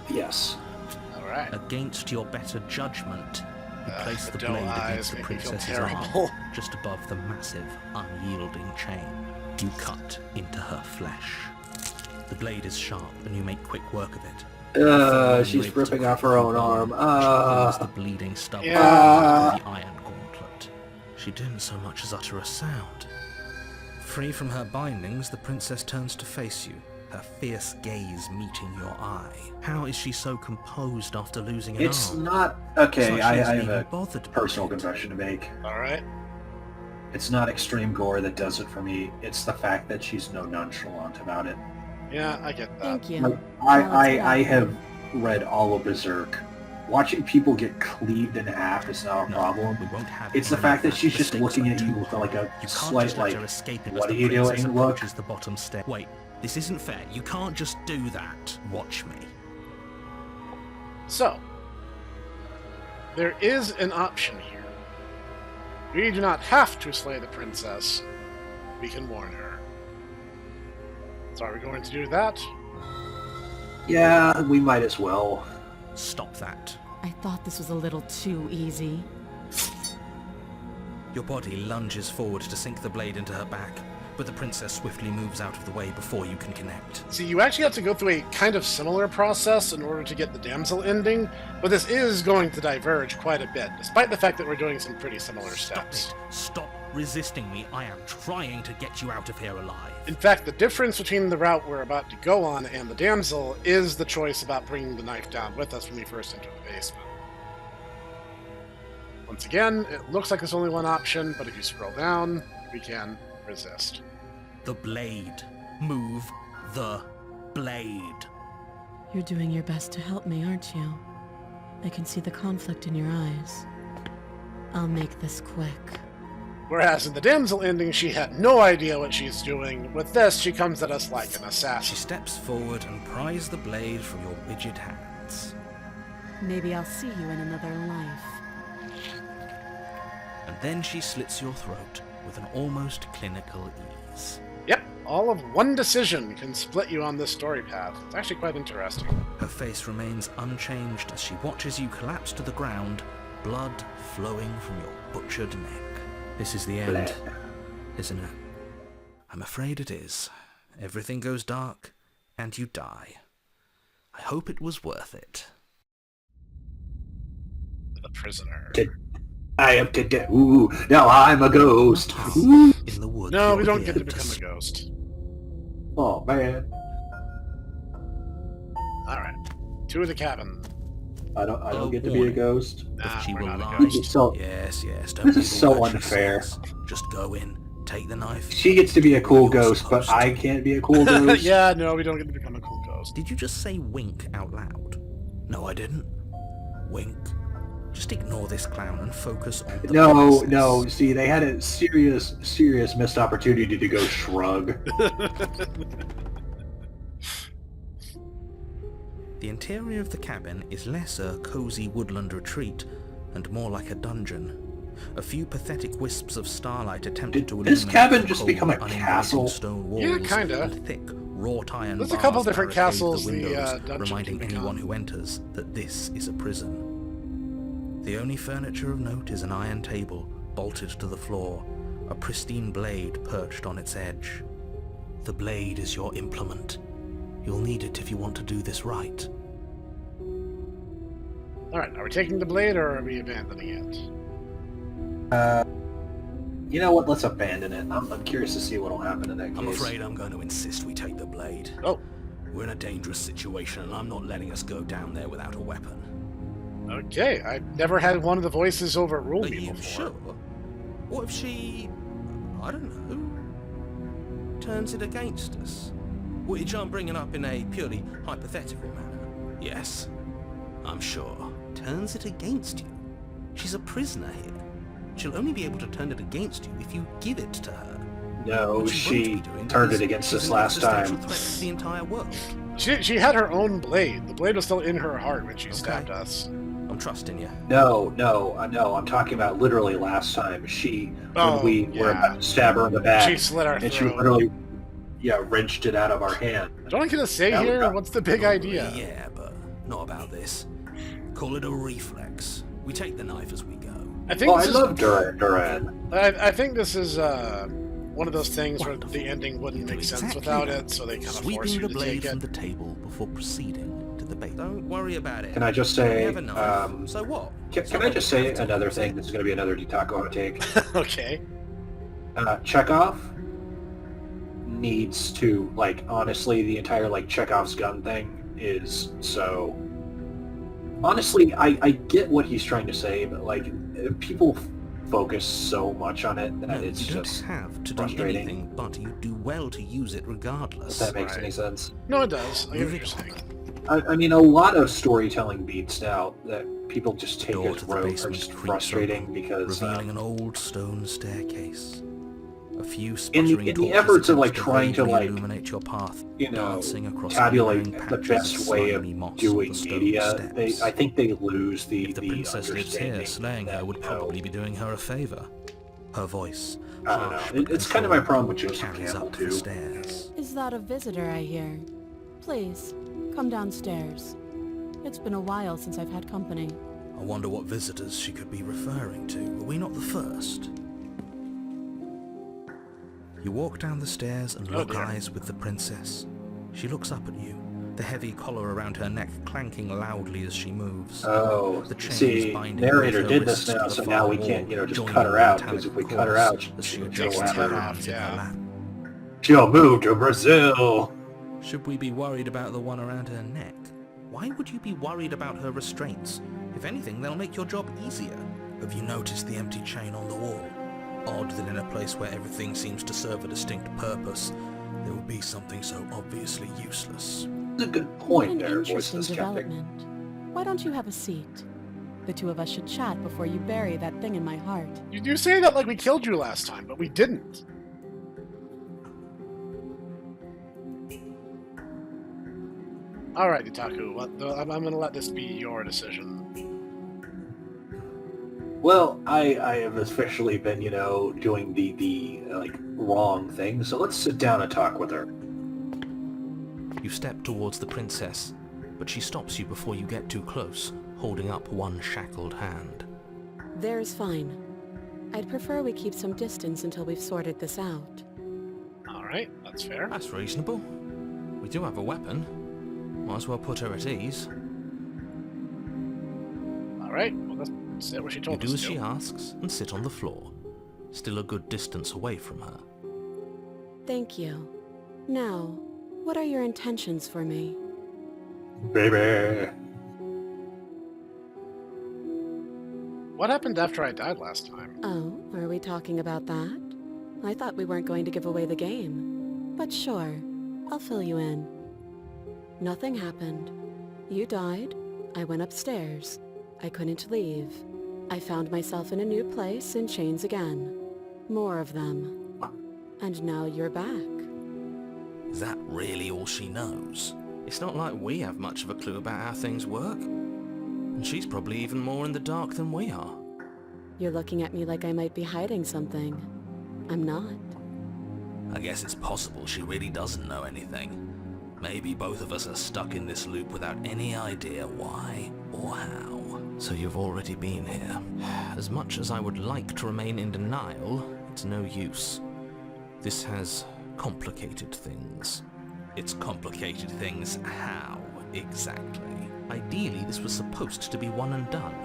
Yes. Alright. Against your better judgment, you place the doe blade eyes against the make me feel princess's terrible. arm, just above the massive, unyielding chain. You cut into her flesh. The blade is sharp, and you make quick work of it. She's Rib ripping to off her own arm. She pulls the bleeding stub Yeah. out of the iron gauntlet. She didn't so much as utter a sound. Free from her bindings, the princess turns to face you, her fierce gaze meeting your eye. How is she so composed after losing an It's arm? not... It's Okay, like I she isn't have even a bothered by personal it. confession to make. Alright. It's not extreme gore that does it for me. It's the fact that she's no nonchalant about it. Yeah, I get that. Thank you. Like, Well, I it's have read all of Berserk. Watching people get cleaved in half is not a No, problem. we won't have It's the any fact of that she's The just stakes looking are at you too with like a You can't slight just let like, her escape as what the are you princess doing? Look. approaches the bottom step. Wait, this isn't fair. You can't just do that. Watch me. So, there is an option here. We do not have to slay the princess. We can warn her. So are we going to do that? yeah, we might as well. Stop that. I thought this was a little too easy. Your body lunges forward to sink the blade into her back, but the princess swiftly moves out of the way before you can connect. See, you actually have to go through a kind of similar process in order to get the damsel ending, but this is going to diverge quite a bit, despite the fact that we're doing some pretty similar Stop steps. it. Stop resisting me. I am trying to get you out of here alive. In fact, the difference between the route we're about to go on and the damsel is the choice about bringing the knife down with us when we first enter the basement. Once again, it looks like there's only one option, but if you scroll down, we can resist. The blade. Move the blade. You're doing your best to help me, aren't you? I can see the conflict in your eyes. I'll make this quick. Whereas in the damsel ending, she had no idea what she's doing. With this, she comes at us like an She assassin. steps forward and pries the blade from your rigid hands. Maybe I'll see you in another life. And then she slits your throat with an almost clinical ease. Yep, all of one decision can split you on this story path. It's actually quite interesting. Her face remains unchanged as she watches you collapse to the ground, blood flowing from your butchered neck. This is the end, isn't it? I'm afraid it is. Everything goes dark, and you die. I hope it was worth it. The prisoner. I am today. Ooh, now I'm a ghost. Ooh. In the woods. No, we you're don't here get to become a ghost. Oh man, Alright. To the cabin. I don't get to be a warning. ghost. Nah, She we're will not a lie. ghost. So Yes, don't This is believe so a word she unfair. says. Just go in, take the knife. she gets to be a cool You're ghost, but supposed I to. can't be a cool ghost. Yeah, no, we don't get to become a cool ghost. Did you just say wink out loud? No, I didn't. Wink. Just ignore this clown and focus on the No, princess. no. See, they had a serious missed opportunity to go shrug. The interior of the cabin is less a cozy woodland retreat and more like a dungeon. A few pathetic wisps of starlight attempted to Did this illuminate cabin the just cold, become a uninviting castle? stone walls Yeah, kinda. and thick wrought iron There's a bars couple different barricade castles the the, windows, dungeon reminding can anyone become. who enters that this is a prison. The only furniture of note is an iron table bolted to the floor, a pristine blade perched on its edge. The blade is your implement. You'll need it if you want to do this right. Alright, are we taking the blade or are we abandoning it? You know what? Let's abandon it. I'm curious to see what'll happen in that case. I'm afraid I'm going to insist we take the blade. Oh, We're in a dangerous situation, and I'm not letting us go down there without a weapon. okay. I've never had one of the voices overrule Are me you before. sure? What if she... I don't know... turns it against us? Which I'm bringing up in a purely hypothetical manner. Yes, I'm sure. Turns it against you? She's a prisoner here. She'll only be able to turn it against you if you give it to her. No, Which she won't she be doing turned because it against she's us an last existential time. threat to the entire world. She had her own blade. The blade was still in her heart when she stabbed Okay. us. I'm trusting you. No. I'm talking about literally last time. Oh, when we were yeah. about to stab her in the back, She slit our and she throat. literally, wrenched it out of our hand. Don't I get a say That was here? rough. What's the big Probably, idea? Yeah, but not about this. Call it a reflex. We take the knife as we go. I think Oh, I this is, love Duran. I think this is one of those things where the ending wouldn't You do make sense exactly without that, it, so they kind of force sweeping you the to blade take from it. the table before proceeding to the bait. Don't worry about it. Can I just We say, have a knife. So what? can I just say another thing? This is going to be another Ditaco hot take. Okay. Chekhov needs to, honestly, the entire, Chekhov's gun thing is so... Honestly, I get what he's trying to say, but, people focus so much on it that No, it's you don't just... have to do frustrating. anything, but you do well to use it regardless. If that makes Right. any sense. No, it does. I get what Moving you're saying. I mean, a lot of storytelling beats now that people just take Door as to the rote are basement just creaks frustrating open, because... revealing an old stone staircase. A few in sputtering the torches efforts of, attempts to trying to, vaguely illuminate your path, dancing across tabulate glimmering the patches best way of slimy moss on doing the stone media, steps. I think they lose the If the princess lives here, understanding slaying her that, would probably be doing her a favor. Her voice, I don't know. harsh It's but kind of my problem with controlled, Joseph carries Campbell, up the too. stairs. Is that a visitor I hear? Please, come downstairs. It's been a while since I've had company. I wonder what visitors she could be referring to. Were we not the first? You walk down the stairs and lock dear. eyes with the princess. She looks up at you, the heavy collar around her neck clanking loudly as she moves. Oh, The chains see, binding narrator both her did this wrists now, to so the now far we can't, wall, just joining cut her the out, metallic because if we cut her chorus out, as she she'll adjusts have her her- hands in yeah. her lap. She'll move to Brazil. Should we be worried about the one around her neck? Why would you be worried about her restraints? If anything, they'll make your job easier. Have you noticed the empty chain on the wall? Odd that in a place where everything seems to serve a distinct purpose, there would be something so obviously useless. That's a good What point an there, interesting voiceless captain. development. Why don't you have a seat? the two of us should chat before you bury that thing in my heart. You do say that like we killed you last time, but we didn't. All right, Itaku, I'm going to let this be your decision. Well, I have especially been, doing the wrong thing, so let's sit down and talk with her. You step towards the princess, but she stops you before you get too close, holding up one shackled hand. There's fine. I'd prefer we keep some distance until we've sorted this out. All right, that's fair. That's reasonable. We do have a weapon. Might as well put her at ease. All right, well, let's see what she You told do us as to she asks and sit on the floor, still a good distance away from her. Thank you. Now, what are your intentions for me? Baby. What happened after I died last time? Oh, are we talking about that? I thought we weren't going to give away the game. But sure, I'll fill you in. Nothing happened. You died. I went upstairs. I couldn't leave. I found myself in a new place in chains again. More of them. And now you're back. Is that really all she knows? It's not like we have much of a clue about how things work. And she's probably even more in the dark than we are. You're looking at me like I might be hiding something. I'm not. I guess it's possible she really doesn't know anything. Maybe both of us are stuck in this loop without any idea why or how. So you've already been here. As much as I would like to remain in denial, it's no use. This has complicated things. It's complicated things how, exactly? Ideally, this was supposed to be one and done.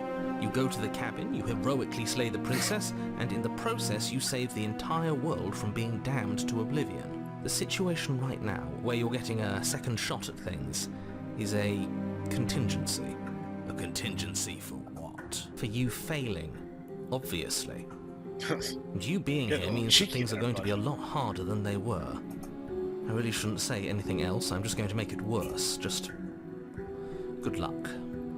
You go to the cabin, you heroically slay the princess, and in the process you save the entire world from being damned to oblivion. The situation right now, where you're getting a second shot at things, is a contingency. A contingency for what? For you failing, obviously. And you being here means that things are going to be a lot harder than they were. I really shouldn't say anything else, I'm just going to make it worse. Just good luck.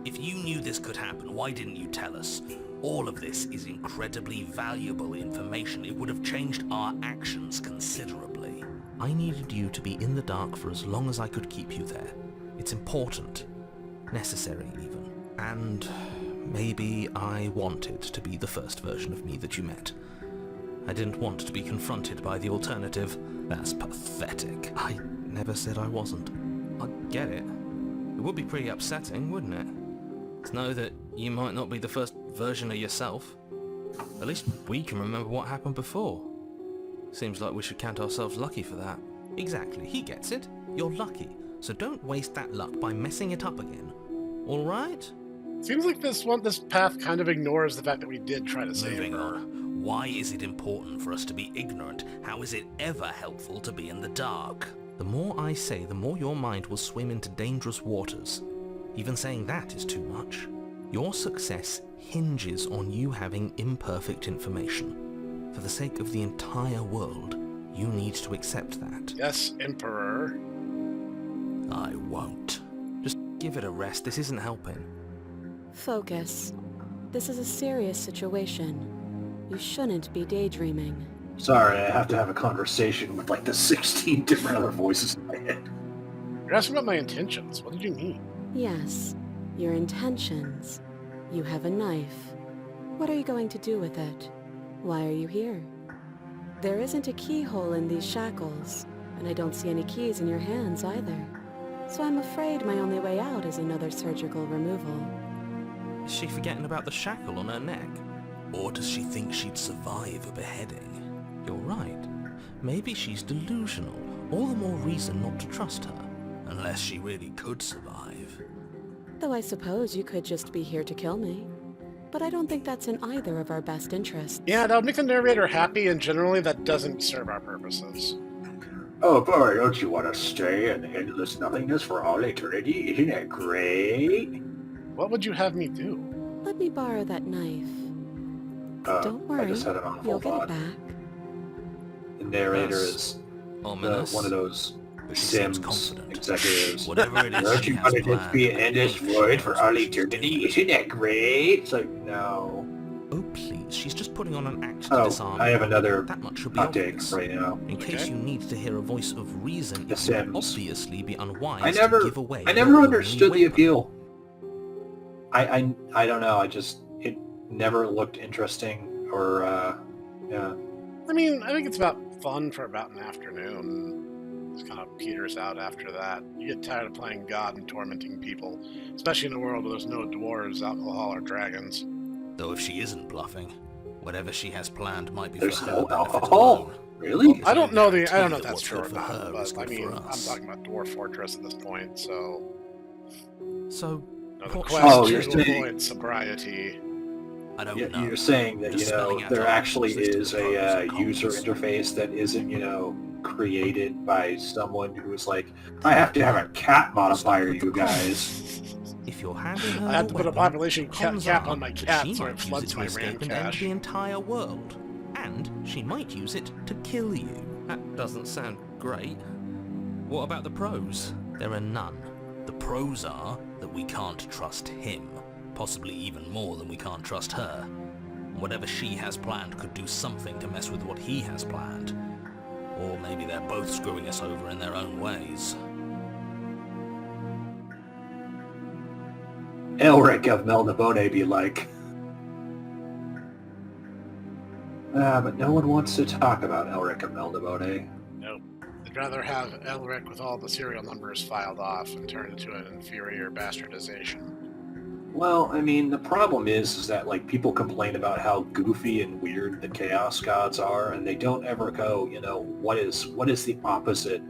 If you knew this could happen, why didn't you tell us? All of this is incredibly valuable information. It would have changed our actions considerably. I needed you to be in the dark for as long as I could keep you there. It's important. Necessary, even. And maybe I wanted to be the first version of me that you met. I didn't want to be confronted by the alternative. That's pathetic. I never said I wasn't. I get it. It would be pretty upsetting, wouldn't it? To know that you might not be the first version of yourself. At least we can remember what happened before. Seems like we should count ourselves lucky for that. Exactly, he gets it. You're lucky. So don't waste that luck by messing it up again. Alright? Seems like this path kind of ignores the fact that we did try to save Moving her. on. Why is it important for us to be ignorant? How is it ever helpful to be in the dark? The more I say, the more your mind will swim into dangerous waters. Even saying that is too much. Your success hinges on you having imperfect information. For the sake of the entire world, you need to accept that. Yes, Emperor. I won't. Just give it a rest, this isn't helping. Focus. This is a serious situation. You shouldn't be daydreaming. Sorry, I have to have a conversation with like the 16 different other voices in my head. You're asking about my intentions. What did you mean? Yes, your intentions. You have a knife. What are you going to do with it? Why are you here? There isn't a keyhole in these shackles, and I don't see any keys in your hands either. So I'm afraid my only way out is another surgical removal. Is she forgetting about the shackle on her neck? Or does she think she'd survive a beheading? You're right. Maybe she's delusional. All the more reason not to trust her. Unless she really could survive. Though I suppose you could just be here to kill me. But I don't think that's in either of our best interests. Yeah, that would make the narrator happy, and generally that doesn't serve our purposes. Oh boy, don't you want to stay in endless nothingness for all eternity? Isn't that great? What would you have me do? Let me borrow that knife. Don't I worry, just had it on the you'll full get it thought. back. The narrator Yes. is Ominous. one of those but she seems Sims confident. executives. Whatever it is Aren't she you has gonna just be planned, in this void for all eternity? Isn't that great? It's like, no. Oh please, she's just putting on an act to Oh, disarm I have you. another That much should be hot take obvious. right now. In case Okay. you need to hear a voice of reason, The it would Sims. obviously be unwise I to give away never your only understood the weapon. appeal. I don't know. It never looked interesting or yeah. I mean, I think it's about fun for about an afternoon. It kind of peters out after that. You get tired of playing God and tormenting people, especially in a world where there's no dwarves, alcohol, or dragons. Though if she isn't bluffing, whatever she has planned might be There's for her no benefit alcohol. alone. Really? I don't know if Guarantee that that's what's true or good for not, her is but I good mean, for I'm us. talking about Dwarf Fortress at this point, so So, the what quest Oh, to you're saying- avoid sobriety. I don't Yeah, know. you're saying that, Just spelling out there our actually answers to is the pros a and user cons. interface that isn't, created by someone who was like, I have to have a cat modifier, Start with the you guys. If you're handing her I have the to put a weapon, population the cons cap are on my that cat she so might it use floods it to my escape RAM and end cache. the entire world. And she might use it to kill you. That doesn't sound great. What about the pros? There are none. The pros are that we can't trust him. Possibly even more than we can't trust her. Whatever she has planned could do something to mess with what he has planned. Or maybe they're both screwing us over in their own ways. Elric of Melnibone be like, but no one wants to talk about Elric of Melnibone. Nope. I'd rather have Elric with all the serial numbers filed off and turn it into an inferior bastardization. Well, I mean, the problem is that, like, people complain about how goofy and weird the Chaos Gods are, and they don't ever go, what is the opposite?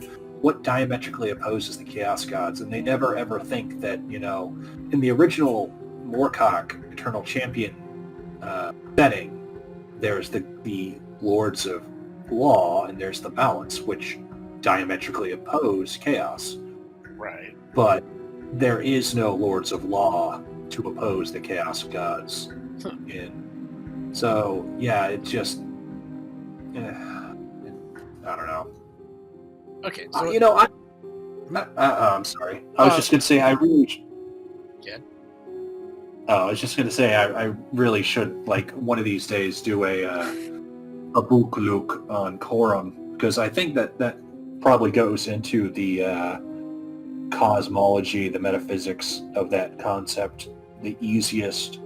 What diametrically opposes the Chaos Gods? And they never ever think that, in the original Moorcock Eternal Champion setting, there's the Lords of Law and there's the Balance, which diametrically oppose Chaos. Right. But there is no Lords of Law to oppose the Chaos Gods. So, yeah, it just... I don't know. Okay, so I'm sorry. I was just going to say, I really... Yeah? Oh, I was just going to say, I really should, like, one of these days do a book look on Quorum, because I think that probably goes into the cosmology, the metaphysics of that concept the easiest.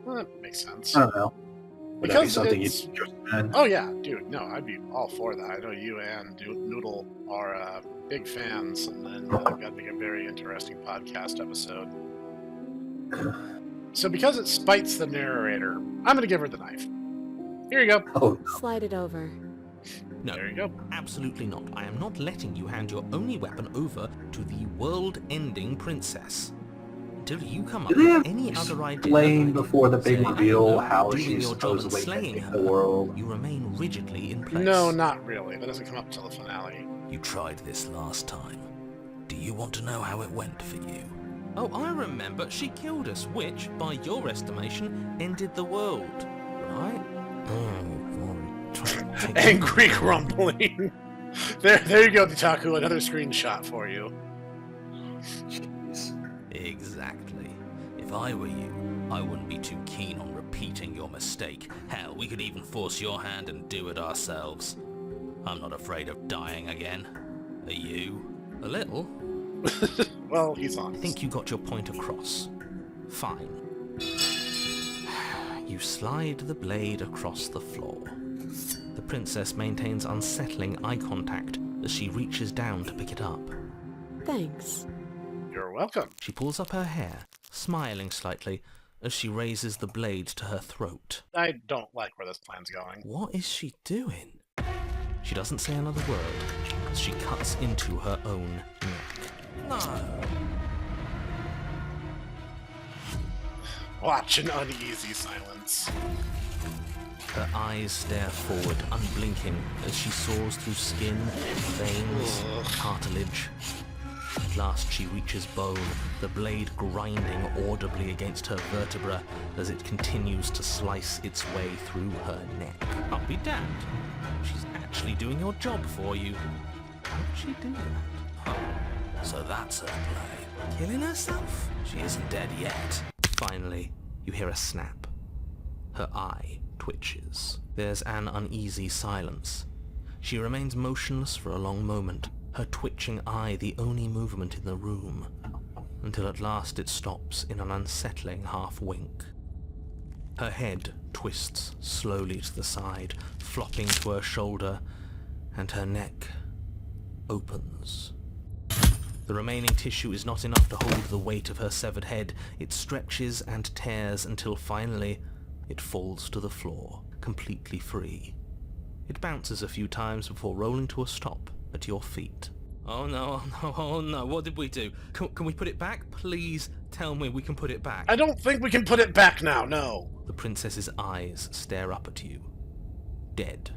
well, that makes sense. I don't know. Would that be Because something it's- you'd be interested in? Oh yeah, dude. No, I'd be all for that. I know you and Noodle are big fans, and then that'd make a very interesting podcast episode. So because it spites the narrator, I'm going to give her the knife. Here you go. Oh, Slide it over. No, There you go. absolutely not. I am not letting you hand your only weapon over to the world-ending princess. Until you come up do they with have any to other idea. explain before the big say, I don't reveal know, how doing she's your job and supposedly slaying ending her, the world? you remain rigidly in place. No, not really. That doesn't come up till the finale. You tried this last time. Do you want to know how it went for you? Oh, I remember. She killed us, which, by your estimation, ended the world. Right? Angry grumbling. There you go, Pt2. Another screenshot for you. Jeez. Exactly. If I were you, I wouldn't be too keen on repeating your mistake. Hell, we could even force your hand and do it ourselves. I'm not afraid of dying again. Are you? A little? Well, he's on. I think you got your point across. Fine. You slide the blade across the floor. The princess maintains unsettling eye contact as she reaches down to pick it up. Thanks. You're welcome. She pulls up her hair, smiling slightly as she raises the blade to her throat. I don't like where this plan's going. What is she doing? She doesn't say another word as she cuts into her own neck. No. Watch an uneasy silence. Her eyes stare forward, unblinking, as she saws through skin, veins, cartilage. At last she reaches bone, the blade grinding audibly against her vertebra as it continues to slice its way through her neck. I'll be damned. She's actually doing your job for you. How did she do that? Huh. So that's her play. Killing herself? She isn't dead yet. Finally, you hear a snap. Her eye twitches. There's an uneasy silence. She remains motionless for a long moment, her twitching eye the only movement in the room, until at last it stops in an unsettling half-wink. Her head twists slowly to the side, flopping to her shoulder, and her neck opens. The remaining tissue is not enough to hold the weight of her severed head. It stretches and tears until finally it falls to the floor, completely free. It bounces a few times before rolling to a stop at your feet. Oh no, oh no, oh no, what did we do? Can we put it back? Please tell me we can put it back. I don't think we can put it back now, no. The princess's eyes stare up at you. Dead.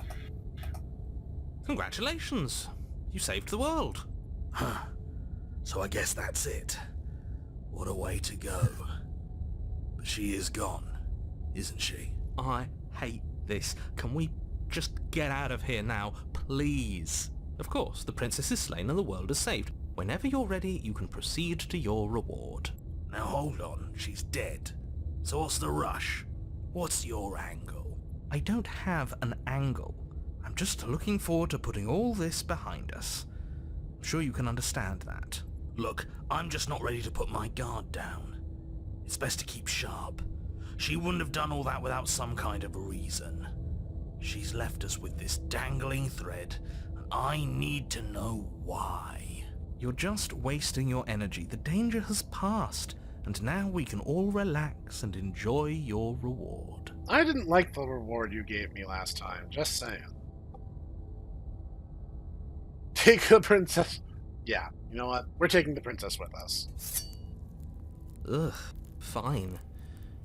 Congratulations! You saved the world. Huh. So I guess that's it. What a way to go. But she is gone, isn't she? I hate this. Can we just get out of here now, please? Of course, the princess is slain and the world is saved. Whenever you're ready, you can proceed to your reward. Now hold on, she's dead. So what's the rush? What's your angle? I don't have an angle. I'm just looking forward to putting all this behind us. I'm sure you can understand that. Look, I'm just not ready to put my guard down. It's best to keep sharp. She wouldn't have done all that without some kind of a reason. She's left us with this dangling thread, and I need to know why. You're just wasting your energy. The danger has passed, and now we can all relax and enjoy your reward. I didn't like the reward you gave me last time, just saying. Take the princess. Yeah, you know what? We're taking the princess with us. Ugh, fine.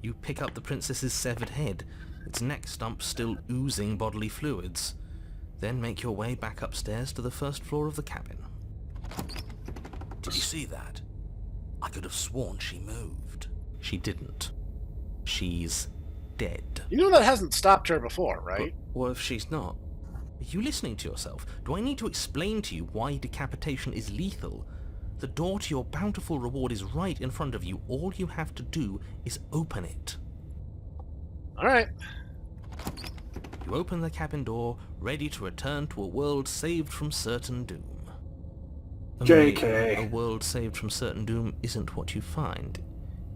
You pick up the princess's severed head, its neck stump still oozing bodily fluids. Then make your way back upstairs to the first floor of the cabin. Did you see that? I could have sworn she moved. She didn't. She's dead. You know that hasn't stopped her before, right? But what if she's not? Are you listening to yourself? Do I need to explain to you why decapitation is lethal? The door to your bountiful reward is right in front of you. All you have to do is open it. Alright. You open the cabin door, ready to return to a world saved from certain doom. Only JK. a world saved from certain doom isn't what you find.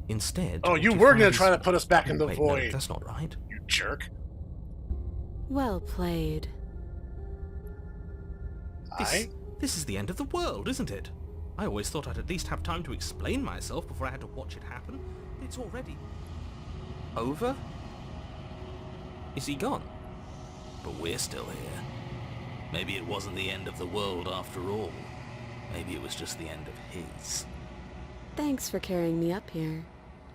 Instead... Oh, what you were find gonna is- try to put us back in the Wait, void. No, that's not right. You jerk. Well played. This is the end of the world, isn't it? I always thought I'd at least have time to explain myself before I had to watch it happen. It's already... over? Is he gone? But we're still here. Maybe it wasn't the end of the world after all. Maybe it was just the end of his. Thanks for carrying me up here.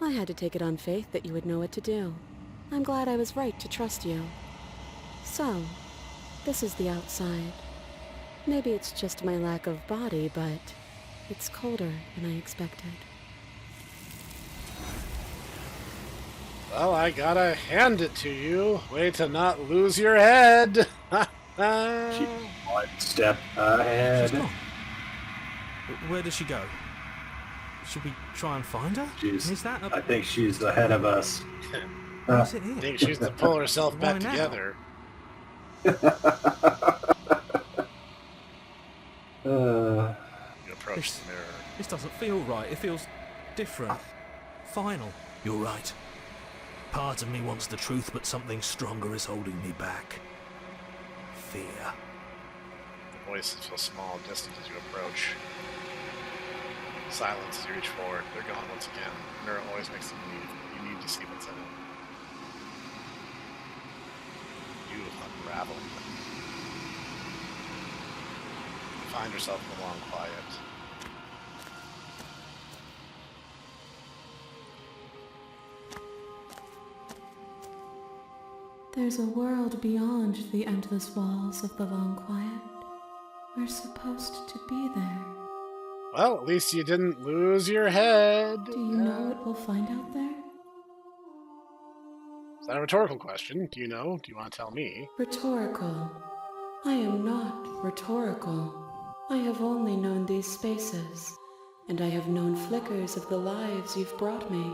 I had to take it on faith that you would know what to do. I'm glad I was right to trust you. So, this is the outside. Maybe it's just my lack of body, but it's colder than I expected. Well, I gotta hand it to you. Way to not lose your head. She's one step She's ahead. gone. Where does she go? Should we try and find her? Is that I think she's ahead of us. Is it I here? think she's to pull herself Why back now? together. You approach the mirror. This doesn't feel right. It feels different. Final. You're right. Part of me wants the truth, but something stronger is holding me back. Fear. The voices feel small and distant as you approach. Silence as you reach forward. They're gone once again. The mirror always makes them leave. You need to see what's in it. You unravel them. You find yourself in the long quiet. There's a world beyond the endless walls of the long quiet. We're supposed to be there. Well, at least you didn't lose your head. Do you know what we'll find out there? Is that a rhetorical question? Do you know? Do you want to tell me? Rhetorical. I am not rhetorical. I have only known these spaces, and I have known flickers of the lives you've brought me,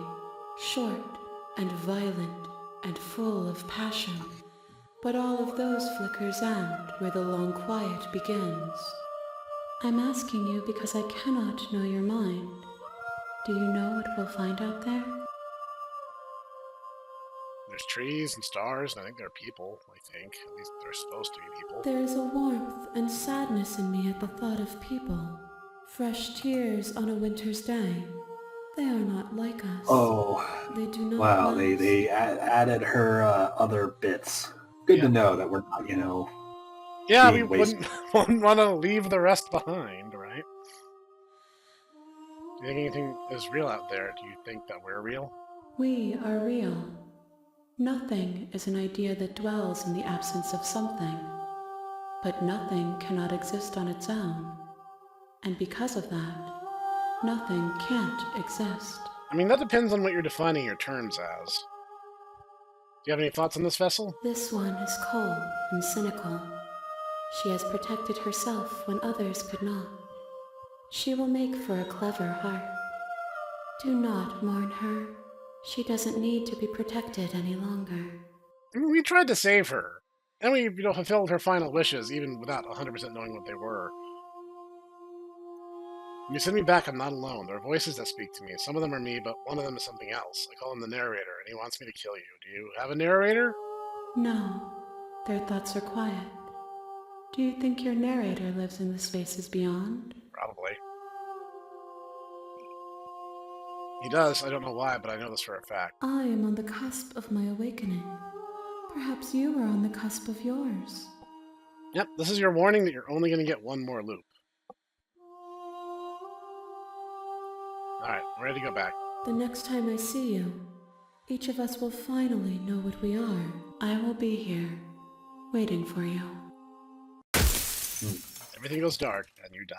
short and violent and full of passion. But all of those flickers end where the long quiet begins. I'm asking you because I cannot know your mind. Do you know what we'll find out there? There's trees and stars, and I think there are people, I think. At least they're supposed to be people. There is a warmth and sadness in me at the thought of people. Fresh tears on a winter's day. They are not like us. Oh, They do not wow, last. they added her other bits. Good to know that we're not, Yeah, we being wasted. wouldn't want to leave the rest behind, right? Do you think anything is real out there? Do you think that we're real? We are real. Nothing is an idea that dwells in the absence of something. But nothing cannot exist on its own. And because of that, nothing can't exist. I mean, that depends on what you're defining your terms as. Do you have any thoughts on this vessel? This one is cold and cynical. She has protected herself when others could not. She will make for a clever heart. Do not mourn her. She doesn't need to be protected any longer. I mean, we tried to save her. And we, fulfilled her final wishes, even without 100% knowing what they were. When you send me back, I'm not alone. There are voices that speak to me. Some of them are me, but one of them is something else. I call him the narrator, and he wants me to kill you. Do you have a narrator? No, their thoughts are quiet. Do you think your narrator lives in the spaces beyond? Probably. He does. I don't know why, but I know this for a fact. I am on the cusp of my awakening. Perhaps you are on the cusp of yours. Yep, this is your warning that you're only going to get one more loop. Alright, I'm ready to go back. The next time I see you, each of us will finally know what we are. I will be here, waiting for you. Everything goes dark, and you die.